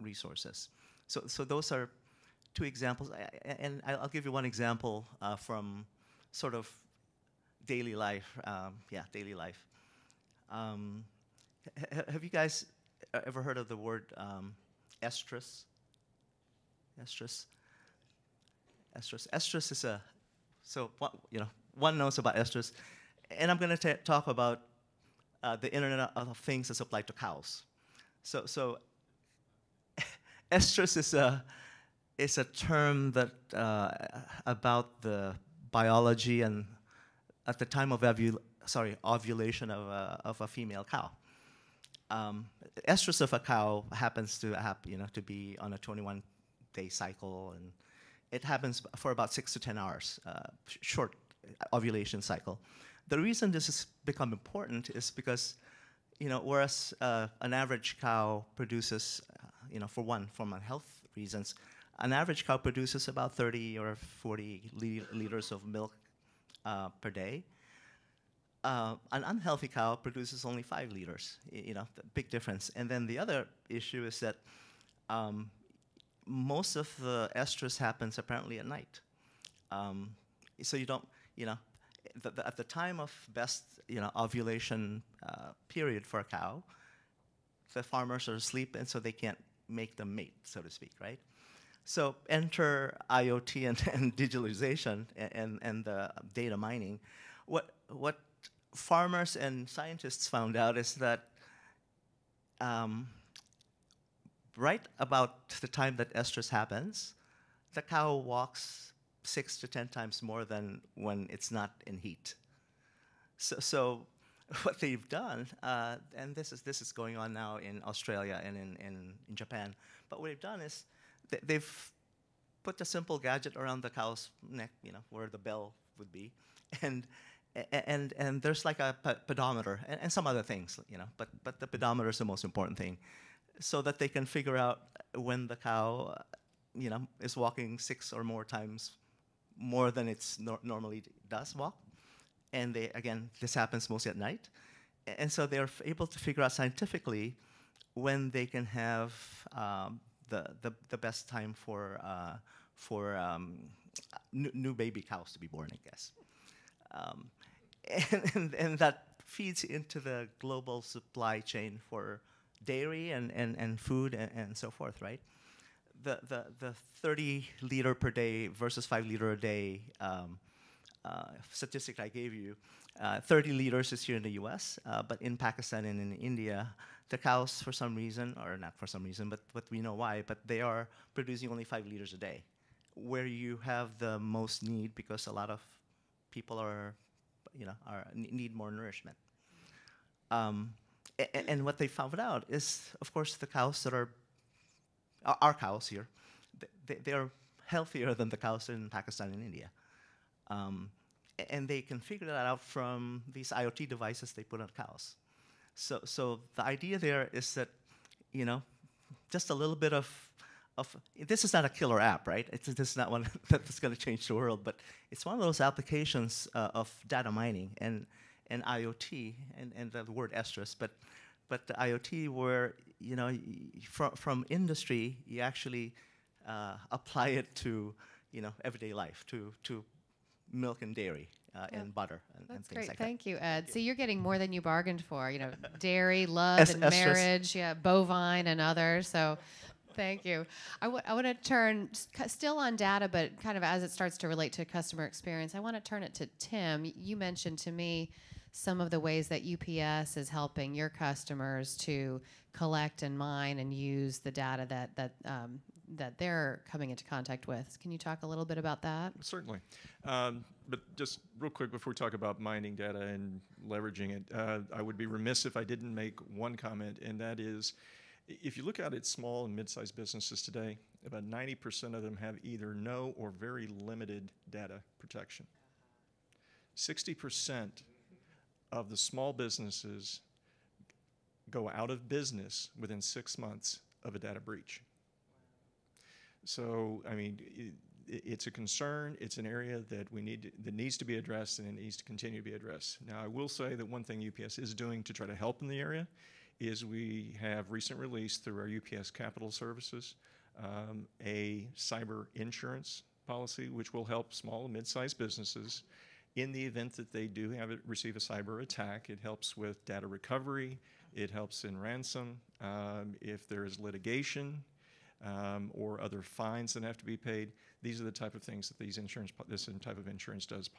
resources. So those are two examples, and I'll give you one example from sort of daily life. Daily life. Have you guys ever heard of the word estrus? Estrus. Estrus is one knows about estrus, and I'm going to talk about the Internet of Things as applied to cows. So estrus is a term that about the biology and at the time of ovulation of a female cow. Estrus of a cow happens to to be on a 21-day cycle, and it happens for about 6 to 10 hours, short ovulation cycle. The reason this has become important is because, whereas an average cow produces, from health reasons, an average cow produces about 30 or 40 liters of milk per day. An unhealthy cow produces only 5 liters, the big difference. And then the other issue is that most of the estrus happens apparently at night. So you don't, at the time of best, ovulation period for a cow, the farmers are asleep, and so they can't make them mate, so to speak, right? So enter IoT and digitalization and the data mining. What farmers and scientists found out is that right about the time that estrus happens, the cow walks 6 to 10 times more than when it's not in heat. So what they've done, and this is going on now in Australia and in Japan, but what they've done is they've put a simple gadget around the cow's neck, where the bell would be, and there's like a pedometer and some other things, but the pedometer is the most important thing, so that they can figure out when the cow, is walking 6 or more times more than it's normally does walk. And this happens mostly at night. And so they're able to figure out scientifically when they can have the best time for new baby cows to be born, I guess. And that feeds into the global supply chain for dairy and food and so forth, right? The 30 liter per day versus 5 liter a day statistic I gave you, 30 liters is here in the US, but in Pakistan and in India, the cows, for some reason, or not for some reason, but we know why, but they are producing only 5 liters a day, where you have the most need because a lot of people need more nourishment. And what they found out is, of course, the cows that are our cows here, they are healthier than the cows in Pakistan and India. And they can figure that out from these IoT devices they put on cows. So the idea there is that, you know, just a little bit of this is not a killer app, right? This is not one that's going to change the world, but it's one of those applications of data mining and IoT and the word estrus, but the IoT where, you know, from industry you actually apply it to, you know, everyday life, to milk and dairy and butter and That's things great. like Thank you, Ed. So you're getting more than you bargained for. You know, dairy, love, and Estrus. marriage, yeah, bovine, and others. So. Thank you. I want to turn, still on data, but kind of as it starts to relate to customer experience, I want to turn it to Tim. You mentioned to me some of the ways that UPS is helping your customers to collect and mine and use the data that they're coming into contact with. Can you talk a little bit about that? Certainly. But just real quick before we talk about mining data and leveraging it, I would be remiss if I didn't make one comment, and that is, if you look out at small and mid-sized businesses today, about 90% of them have either no or very limited data protection. 60% of the small businesses go out of business within 6 months of a data breach. So, I mean, it's a concern. It's an area that that needs to be addressed, and it needs to continue to be addressed. Now, I will say that one thing UPS is doing to try to help in the area is we have recent release through our UPS Capital Services a cyber insurance policy, which will help small and mid-sized businesses in the event that they do receive a cyber attack. It helps with data recovery. It helps in ransom. If there is litigation or other fines that have to be paid, these are the type of things that this type of insurance does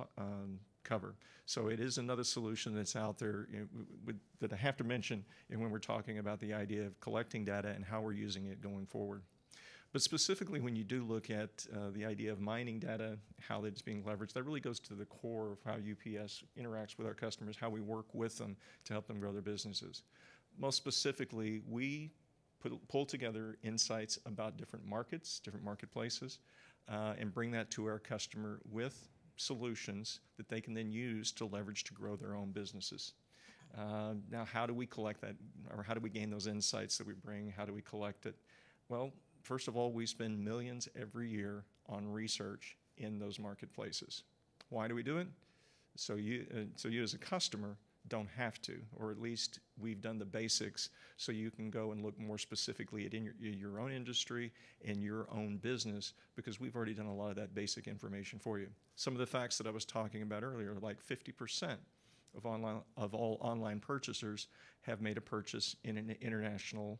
cover. So it is another solution that's out there, you know, that I have to mention when we're talking about the idea of collecting data and how we're using it going forward. But specifically, when you do look at the idea of mining data, how it's being leveraged, that really goes to the core of how UPS interacts with our customers, how we work with them to help them grow their businesses. Most specifically, we pull together insights about different markets, different marketplaces, and bring that to our customer with solutions that they can then use to leverage to grow their own businesses. Now, how do we collect that, or how do we gain those insights that we bring? How do we collect it? Well, first of all, we spend millions every year on research in those marketplaces. Why do we do it? So you as a customer don't have to, or at least we've done the basics so you can go and look more specifically at your own industry and your own business, because we've already done a lot of that basic information for you. Some of the facts that I was talking about earlier, like 50% of all online purchasers have made a purchase in an international,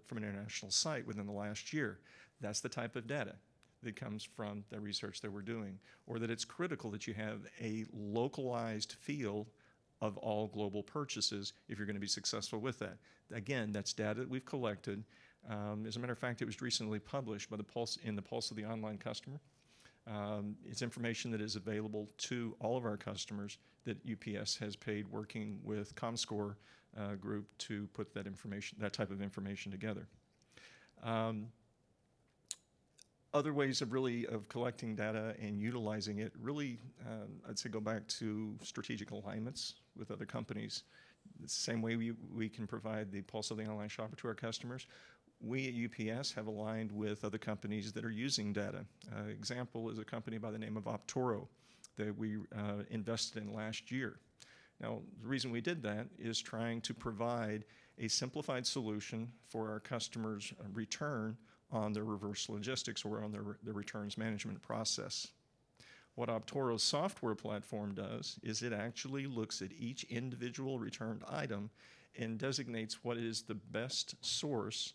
from an international site within the last year. That's the type of data that comes from the research that we're doing, or that it's critical that you have a localized field of all global purchases if you're going to be successful with that. Again, that's data that we've collected. As a matter of fact, it was recently published by the Pulse of the Online Customer. It's information that is available to all of our customers that UPS has paid working with ComScore group to put that type of information together. Other ways of collecting data and utilizing it, really, I'd say go back to strategic alignments with other companies. The same way we can provide the Pulse of the Online Shopper to our customers, we at UPS have aligned with other companies that are using data. Example is a company by the name of Optoro that we invested in last year. Now, the reason we did that is trying to provide a simplified solution for our customers' return on their reverse logistics or on their returns management process. What Optoro's software platform does is it actually looks at each individual returned item and designates what is the best source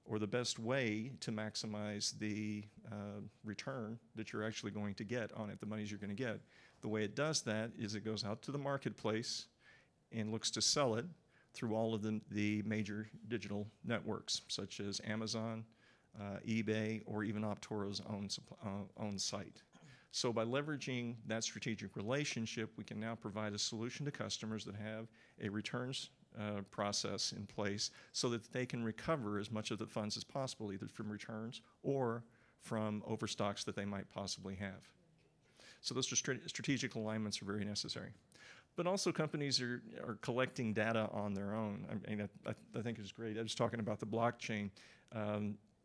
or the best way to maximize the return that you're actually going to get on it, the monies you're going to get. The way it does that is it goes out to the marketplace and looks to sell it through all of the major digital networks, such as Amazon, eBay, or even Optoro's own site. So by leveraging that strategic relationship, we can now provide a solution to customers that have a returns process in place so that they can recover as much of the funds as possible, either from returns or from overstocks that they might possibly have. So those strategic alignments are very necessary. But also companies are collecting data on their own. I mean, I think it's great. I was talking about the blockchain.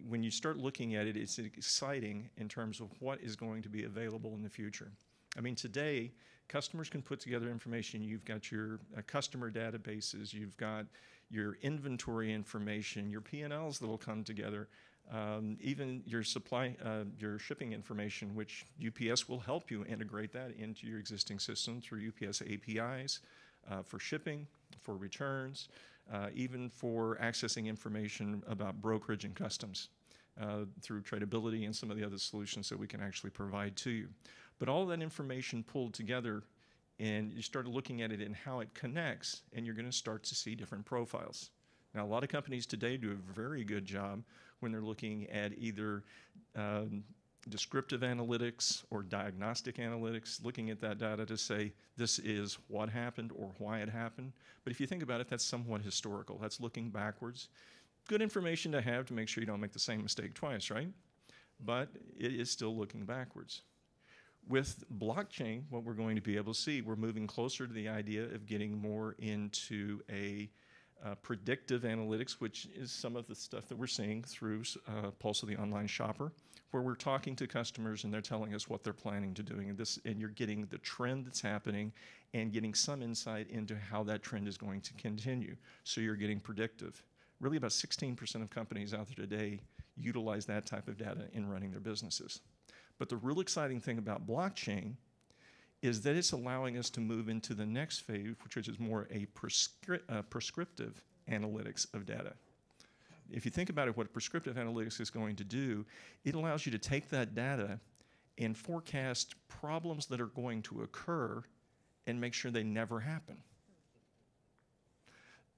When you start looking at it, it's exciting in terms of what is going to be available in the future. I mean, today, customers can put together information. You've got your customer databases, you've got your inventory information, your P&Ls that will come together, even your your shipping information, which UPS will help you integrate that into your existing system through UPS APIs for shipping, for returns, even for accessing information about brokerage and customs through tradability and some of the other solutions that we can actually provide to you. But all that information pulled together, and you start looking at it and how it connects, and you're going to start to see different profiles. Now, a lot of companies today do a very good job when they're looking at either descriptive analytics or diagnostic analytics, looking at that data to say this is what happened or why it happened. But if you think about it, that's somewhat historical. That's looking backwards. Good information to have to make sure you don't make the same mistake twice, right? But it is still looking backwards. With blockchain, what we're going to be able to see, we're moving closer to the idea of getting more into a predictive analytics, which is some of the stuff that we're seeing through Pulse of the Online Shopper, where we're talking to customers and they're telling us what they're planning to doing. And you're getting the trend that's happening and getting some insight into how that trend is going to continue. So you're getting predictive. Really about 16% of companies out there today utilize that type of data in running their businesses. But the real exciting thing about blockchain is that it's allowing us to move into the next phase, which is more a prescriptive analytics of data. If you think about it, what prescriptive analytics is going to do, it allows you to take that data and forecast problems that are going to occur and make sure they never happen.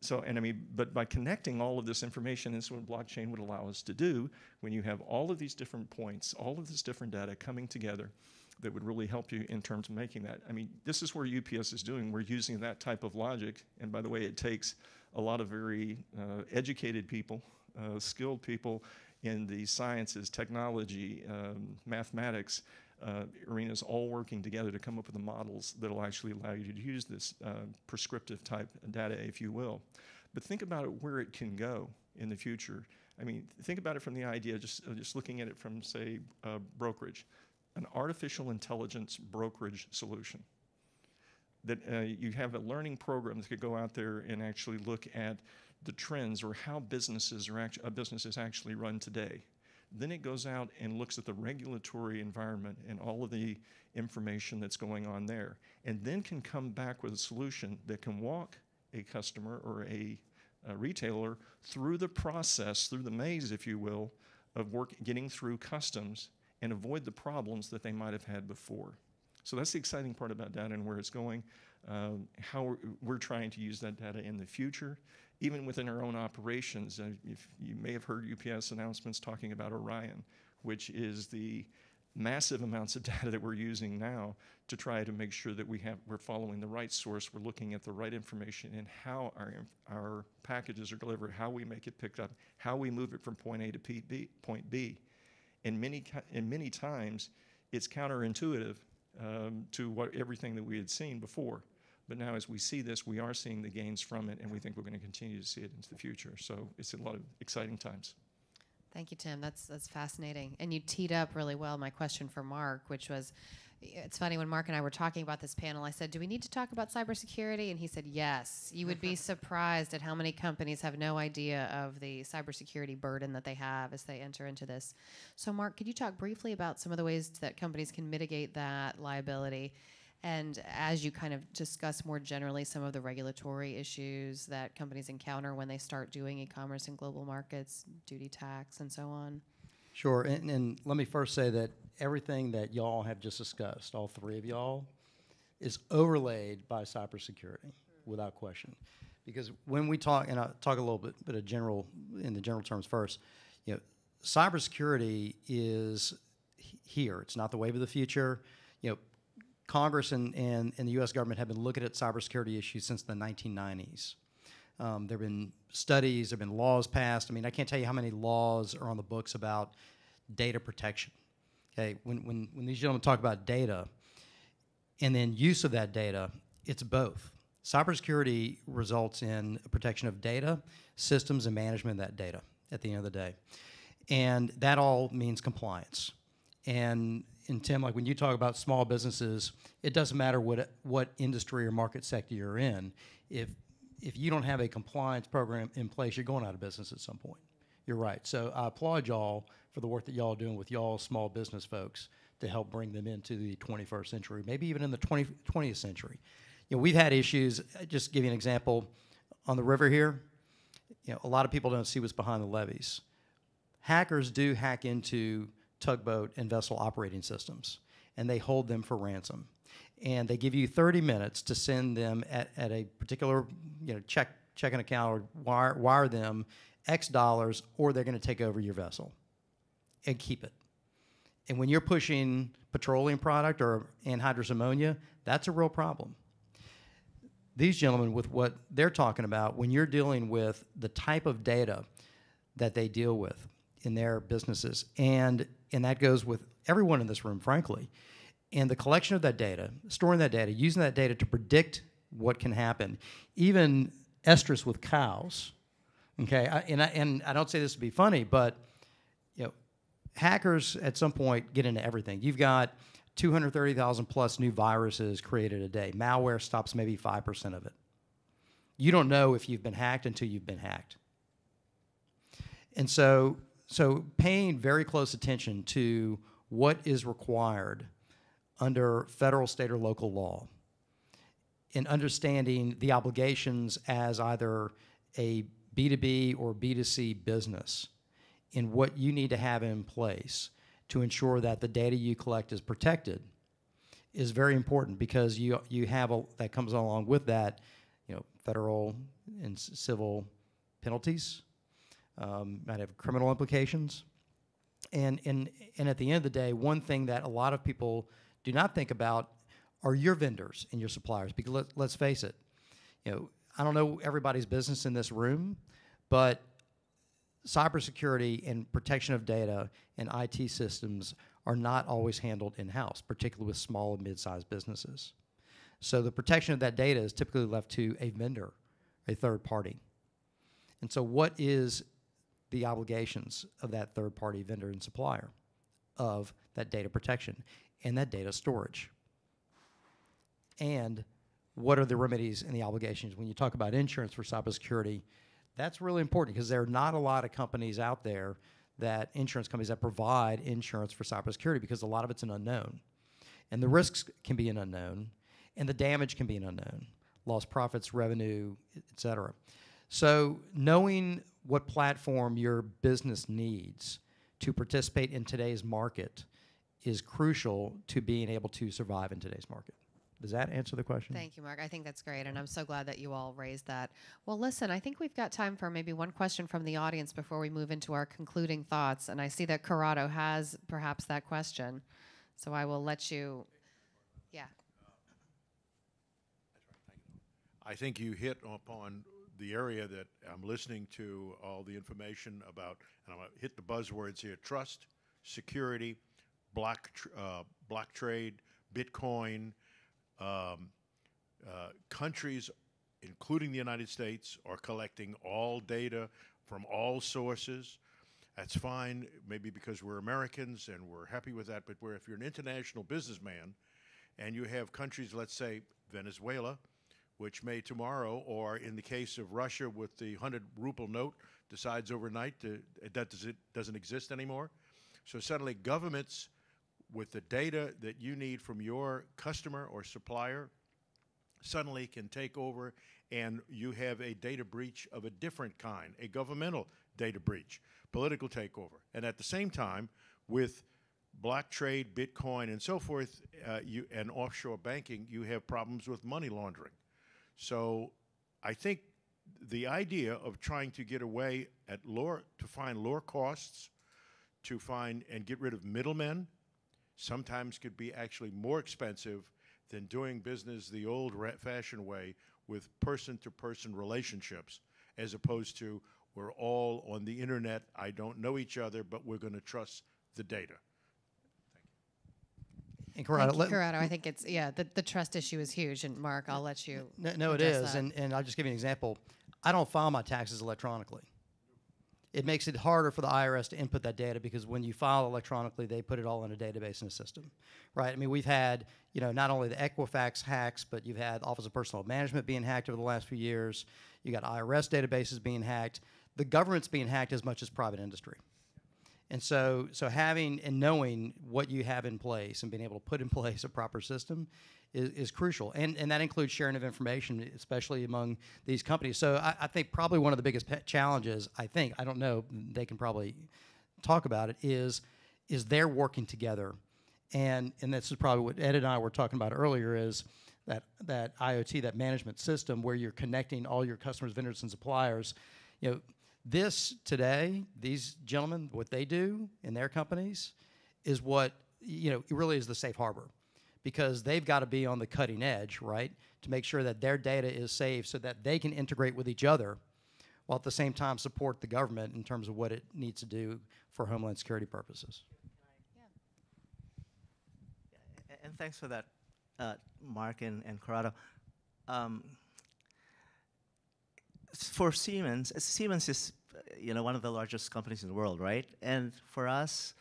So, and I mean, but by connecting all of this information, this is what blockchain would allow us to do when you have all of these different points, all of this different data coming together that would really help you in terms of making that. I mean, this is where UPS is doing. We're using that type of logic. And by the way, it takes a lot of very educated people, skilled people in the sciences, technology, mathematics, arenas all working together to come up with the models that will actually allow you to use this prescriptive type data, if you will. But think about it where it can go in the future. I mean, think about it from the idea, just looking at it from, say, brokerage, an artificial intelligence brokerage solution. That you have a learning program that could go out there and actually look at the trends or how businesses actually run today. Then it goes out and looks at the regulatory environment and all of the information that's going on there, and then can come back with a solution that can walk a customer or a retailer through the process, through the maze, if you will, of getting through customs and avoid the problems that they might have had before. So that's the exciting part about data and where it's going, how we're trying to use that data in the future. Even within our own operations, if you may have heard UPS announcements talking about Orion, which is the massive amounts of data that we're using now to try to make sure that we're following the right source, we're looking at the right information and how our packages are delivered, how we make it picked up, how we move it from point A to point B. And many times, it's counterintuitive to everything that we had seen before. But now as we see this, we are seeing the gains from it, and we think we're going to continue to see it into the future. So it's a lot of exciting times. Thank you, Tim. That's fascinating. And you teed up really well my question for Marc, which was, it's funny, when Marc and I were talking about this panel, I said, do we need to talk about cybersecurity? And he said, yes. You would be surprised at how many companies have no idea of the cybersecurity burden that they have as they enter into this. So Marc, could you talk briefly about some of the ways that companies can mitigate that liability? And as you kind of discuss more generally some of the regulatory issues that companies encounter when they start doing e-commerce in global markets, duty tax, and so on. Sure, and let me first say that everything that y'all have just discussed, all three of y'all, is overlaid by cybersecurity, without question. Because when we talk, and I'll talk a little bit in the general terms first, you know, cybersecurity is here. It's not the wave of the future. You know, Congress and the U.S. government have been looking at cybersecurity issues since the 1990s. There have been studies, there have been laws passed. I mean, I can't tell you how many laws are on the books about data protection. Okay, when these gentlemen talk about data, and then use of that data, it's both. Cybersecurity results in protection of data, systems, and management of that data at the end of the day. And that all means compliance. And Tim, like when you talk about small businesses, it doesn't matter what industry or market sector you're in. If you don't have a compliance program in place, you're going out of business at some point. You're right. So I applaud y'all for the work that y'all are doing with y'all small business folks to help bring them into the 21st century, maybe even in the 20th century. You know, we've had issues. Just to give you an example, on the river here, you know, a lot of people don't see what's behind the levees. Hackers do hack into tugboat and vessel operating systems, and they hold them for ransom. And they give you 30 minutes to send them at a particular, you know, checking account or wire them X dollars, or they're going to take over your vessel and keep it. And when you're pushing petroleum product or anhydrous ammonia, that's a real problem. These gentlemen, with what they're talking about, when you're dealing with the type of data that they deal with in their businesses, and that goes with everyone in this room, frankly, and the collection of that data, storing that data, using that data to predict what can happen, even estrus with cows, okay? And I don't say this to be funny, but you know, hackers at some point get into everything. You've got 230,000 plus new viruses created a day. Malware stops maybe 5% of it. You don't know if you've been hacked until you've been hacked. And so paying very close attention to what is required under federal, state, or local law, and understanding the obligations as either a B2B or B2C business, and what you need to have in place to ensure that the data you collect is protected is very important, because you have that comes along with that, you know, federal and civil penalties, might have criminal implications, and at the end of the day, one thing that a lot of people do not think about are your vendors and your suppliers, because let's face it, you know, I don't know everybody's business in this room, but cybersecurity and protection of data and IT systems are not always handled in-house, particularly with small and mid-sized businesses. So the protection of that data is typically left to a vendor, a third party. And so what is the obligations of that third-party vendor and supplier of that data protection and that data storage? And what are the remedies and the obligations? When you talk about insurance for cybersecurity, that's really important, because there are not a lot of companies out there, that insurance companies that provide insurance for cybersecurity, because a lot of it's an unknown. And the risks can be an unknown, and the damage can be an unknown. Lost profits, revenue, et cetera. So knowing what platform your business needs to participate in today's market is crucial to being able to survive in today's market. Does that answer the question? Thank you, Marc. I think that's great, and I'm so glad that you all raised that. Well, listen, I think we've got time for maybe one question from the audience before we move into our concluding thoughts, and I see that Corrado has perhaps that question, so I will let you, yeah. I think you hit upon the area that I'm listening to all the information about, and I'm going to hit the buzzwords here: trust, security, block trade, Bitcoin. Countries, including the United States, are collecting all data from all sources. That's fine, maybe because we're Americans and we're happy with that, but if you're an international businessman and you have countries, let's say Venezuela, which may tomorrow, or in the case of Russia with the 100-ruble note, decides overnight that doesn't exist anymore. So suddenly governments, with the data that you need from your customer or supplier, suddenly can take over, and you have a data breach of a different kind, a governmental data breach, political takeover. And at the same time, with block trade, Bitcoin, and so forth, and offshore banking, you have problems with money laundering. So I think the idea of trying to get away to find lower costs, to find and get rid of middlemen, sometimes could be actually more expensive than doing business the old-fashioned way with person-to-person relationships, as opposed to we're all on the internet, I don't know each other, but we're going to trust the data. And Corrado, Thank you, Corrado. I think it's, the trust issue is huge. And Marc, I'll let you. no, it address is. that. And I'll just give you an example. I don't file my taxes electronically. It makes it harder for the IRS to input that data because when you file electronically, they put it all in a database in a system, right? I mean, we've had, not only the Equifax hacks, but you've had Office of Personnel Management being hacked over the last few years. You got IRS databases being hacked. The government's being hacked as much as private industry. And so having and knowing what you have in place and being able to put in place a proper system is crucial. And that includes sharing of information, especially among these companies. So I think probably one of the biggest challenges, I don't know, they can probably talk about it, is they're working together. And this is probably what Ed and I were talking about earlier is that IoT, that management system where you're connecting all your customers, vendors, and suppliers. This today, these gentlemen, what they do in their companies is what, it really is the safe harbor because they've got to be on the cutting edge, right, to make sure that their data is safe so that they can integrate with each other while at the same time support the government in terms of what it needs to do for Homeland Security purposes. And thanks for that, Marc and Corrado. For Siemens is one of the largest companies in the world, right? And for us,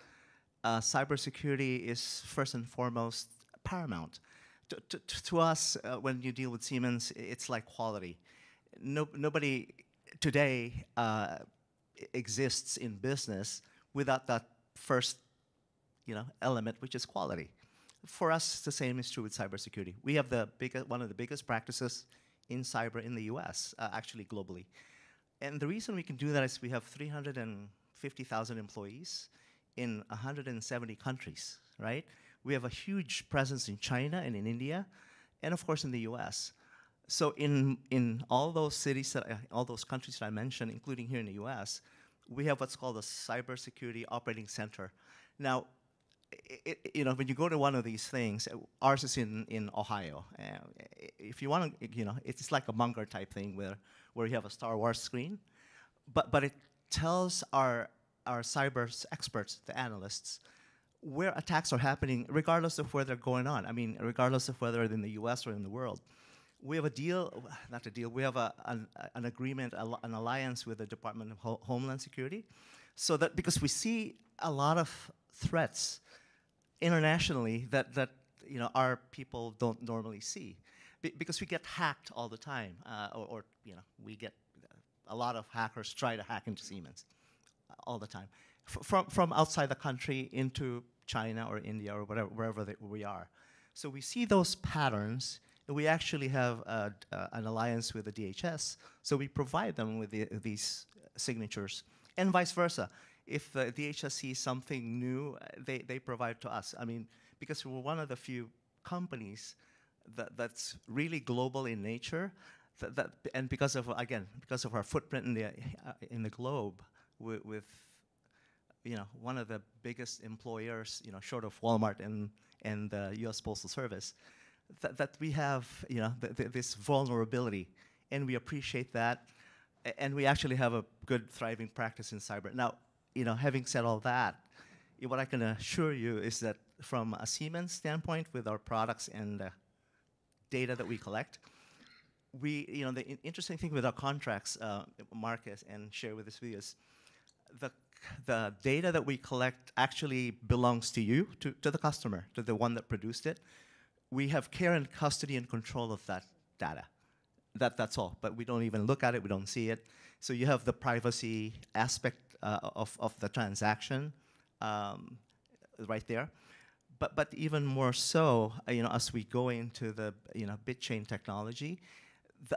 cybersecurity is first and foremost paramount. To us, when you deal with Siemens, it's like quality. Nobody today exists in business without that first element, which is quality. For us, the same is true with cybersecurity. We have one of the biggest practices in cyber in the US, actually globally. And the reason we can do that is we have 350,000 employees in 170 countries, right? We have a huge presence in China and in India, and of course in the US. So in all those cities, all those countries that I mentioned, including here in the US, we have what's called a cybersecurity operating center. Now, when you go to one of these things, ours is in Ohio. If you want to, it's like a Munger type thing where you have a Star Wars screen, but it tells our cyber experts, the analysts, where attacks are happening, regardless of where they're going on. I mean, regardless of whether it's in the U.S. or in the world. We have a deal, not a deal. We have an agreement, an alliance with the Department of Homeland Security, so that because we see a lot of threats internationally that our people don't normally see, because we get hacked all the time, or we get a lot of hackers try to hack into Siemens all the time, from outside the country into China or India or wherever we are. So we see those patterns. We actually have an alliance with the DHS, so we provide them with these signatures, and vice versa. If the DHS sees something new, they provide to us. I mean, because we're one of the few companies that's really global in nature, and because of our footprint in the globe, with one of the biggest employers, short of Walmart and the U.S. Postal Service, that we have this vulnerability, and we appreciate that, and we actually have a good thriving practice in cyber. Now, having said all that, what I can assure you is that from a Siemens standpoint, with our products and the data that we collect, the interesting thing with our contracts, Marc and share with this video, is the data that we collect actually belongs to you, to the customer, to the one that produced it. We have care and custody and control of that data. That's all. But we don't even look at it. We don't see it. So you have the privacy aspect of the transaction right there. But even more so, as we go into the bit chain technology,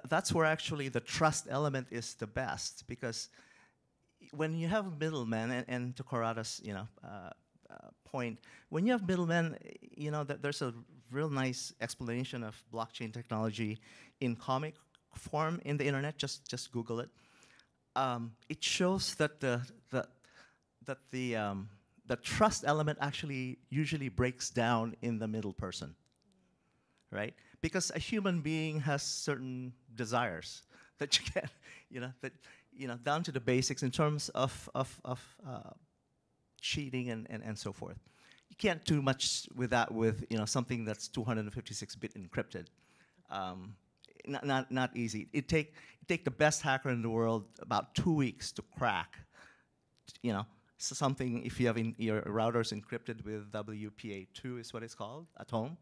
that's where actually the trust element is the best, because when you have middlemen, and to Corrado's point, when you have middlemen, there's a real nice explanation of blockchain technology in comic form in the internet. Just Google it. It shows that the trust element actually usually breaks down in the middle person, right? Because a human being has certain desires that you can, down to the basics in terms of cheating and so forth. can't do much with that with something that's 256-bit encrypted. Not easy. It take the best hacker in the world about 2 weeks to crack. Something, if you have your routers encrypted with WPA2 is what it's called at home,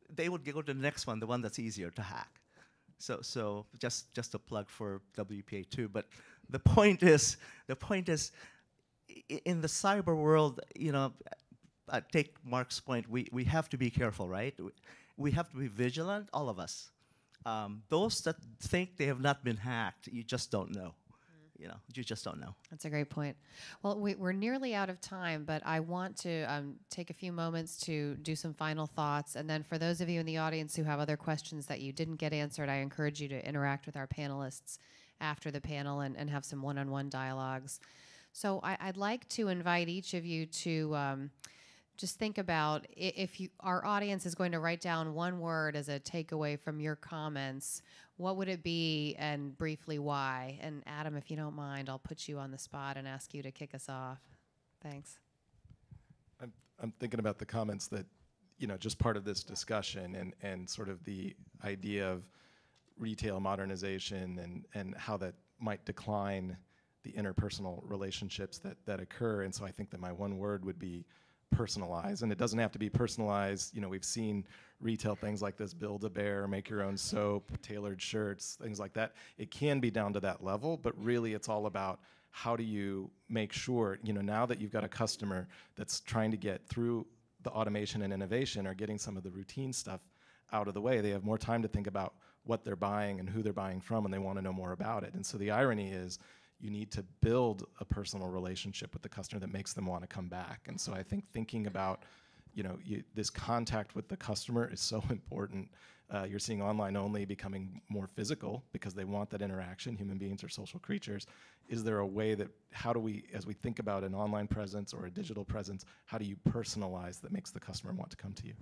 they would go to the next one, the one that's easier to hack. So just a plug for WPA2. But the point is, in the cyber world, I take Marc's point. We have to be careful, right? We have to be vigilant, all of us. Those that think they have not been hacked, you just don't know. You just don't know. That's a great point. Well, we're nearly out of time, but I want to take a few moments to do some final thoughts. And then for those of you in the audience who have other questions that you didn't get answered, I encourage you to interact with our panelists after the panel and have some one-on-one dialogues. So I'd like to invite each of you to just think about if our audience is going to write down one word as a takeaway from your comments, what would it be and briefly why? And Adam, if you don't mind, I'll put you on the spot and ask you to kick us off. Thanks. I'm thinking about the comments that, just part of this discussion and sort of the idea of retail modernization and how that might decline the interpersonal relationships that occur. And so I think that my one word would be personalize. And it doesn't have to be personalized. We've seen retail things like this, Build-A-Bear, make your own soap, tailored shirts, things like that. It can be down to that level, but really it's all about how do you make sure, now that you've got a customer that's trying to get through the automation and innovation or getting some of the routine stuff out of the way, they have more time to think about what they're buying and who they're buying from, and they want to know more about it. And so the irony is you need to build a personal relationship with the customer that makes them want to come back. And so I think thinking about, this contact with the customer is so important. You're seeing online only becoming more physical because they want that interaction. Human beings are social creatures. Is there a way that, how do we, as we think about an online presence or a digital presence, how do you personalize that makes the customer want to come to you?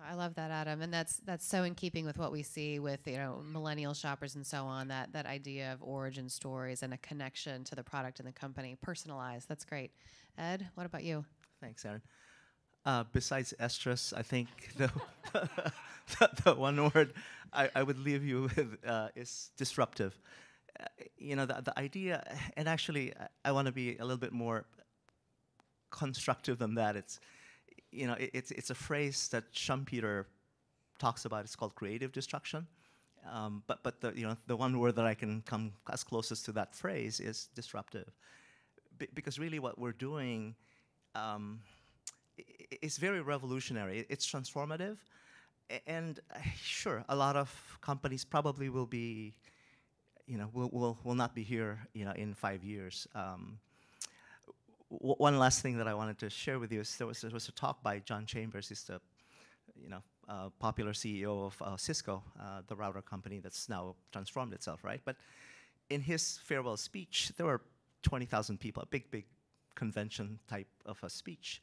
I love that, Adam, and that's so in keeping with what we see with millennial shoppers and so on. That idea of origin stories and a connection to the product and the company, personalized. That's great. Ed, what about you? Thanks, Erin. Besides estrus, I think the one word I would leave you with is disruptive. The idea, and actually I want to be a little bit more constructive than that. It's a phrase that Schumpeter talks about. It's called creative destruction. But the one word that I can come as closest to that phrase is disruptive, because really what we're doing is very revolutionary. It's transformative, and sure, a lot of companies probably will be, will not be here, in 5 years. One last thing that I wanted to share with you is there was a talk by John Chambers. He's the popular CEO of Cisco, the router company that's now transformed itself, right? But in his farewell speech, there were 20,000 people, a big convention type of a speech.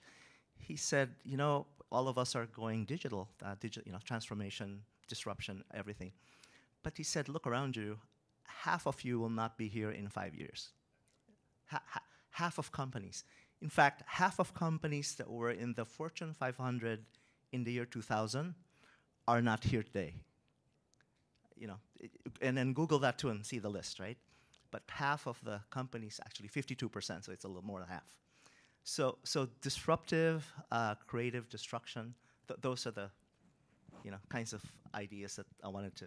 He said, all of us are going digital, transformation, disruption, everything. But he said, look around you, half of you will not be here in 5 years. Half of companies. In fact, half of companies that were in the Fortune 500 in the year 2000 are not here today. And then Google that too and see the list, right? But half of the companies, actually 52%, so it's a little more than half. So disruptive, creative destruction, those are the kinds of ideas that I wanted to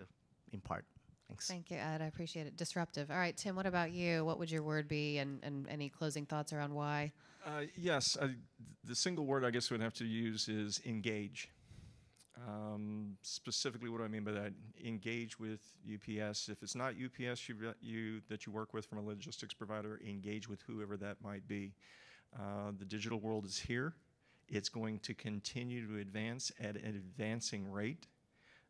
impart. Thanks. Thank you, Ed. I appreciate it. Disruptive. All right, Tim, what about you? What would your word be, and any closing thoughts around why? Yes, the single word I guess we'd have to use is engage. Specifically, what do I mean by that? Engage with UPS. If it's not UPS that you work with from a logistics provider, engage with whoever that might be. The digital world is here. It's going to continue to advance at an advancing rate.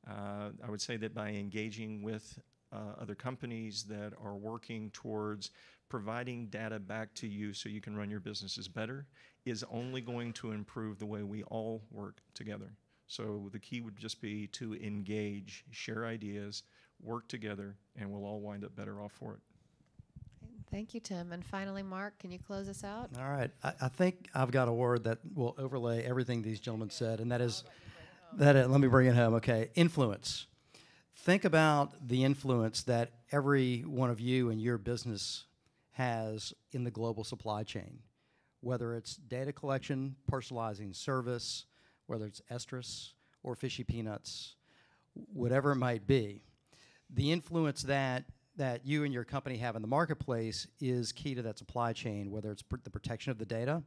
I would say that by engaging with other companies that are working towards providing data back to you so you can run your businesses better is only going to improve the way we all work together. So the key would just be to engage, share ideas, work together, and we'll all wind up better off for it. Thank you, Tim. And finally, Marc, can you close us out? All right. I think I've got a word that will overlay everything these gentlemen said, and that is, let me bring it home. Okay, influence. Think about the influence that every one of you and your business has in the global supply chain, whether it's data collection, personalizing service, whether it's estrus or fishy peanuts, whatever it might be. The influence that you and your company have in the marketplace is key to that supply chain, whether it's the protection of the data,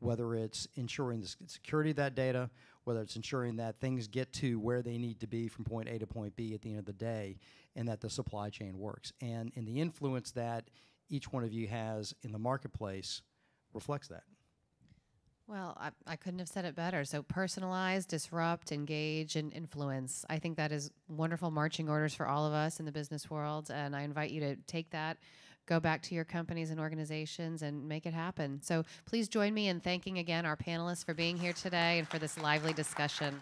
whether it's ensuring the security of that data, whether it's ensuring that things get to where they need to be from point A to point B at the end of the day, and that the supply chain works. And the influence that each one of you has in the marketplace reflects that. Well, I couldn't have said it better. So personalize, disrupt, engage, and influence. I think that is wonderful marching orders for all of us in the business world. And I invite you to take that, go back to your companies and organizations and make it happen. So please join me in thanking again our panelists for being here today and for this lively discussion.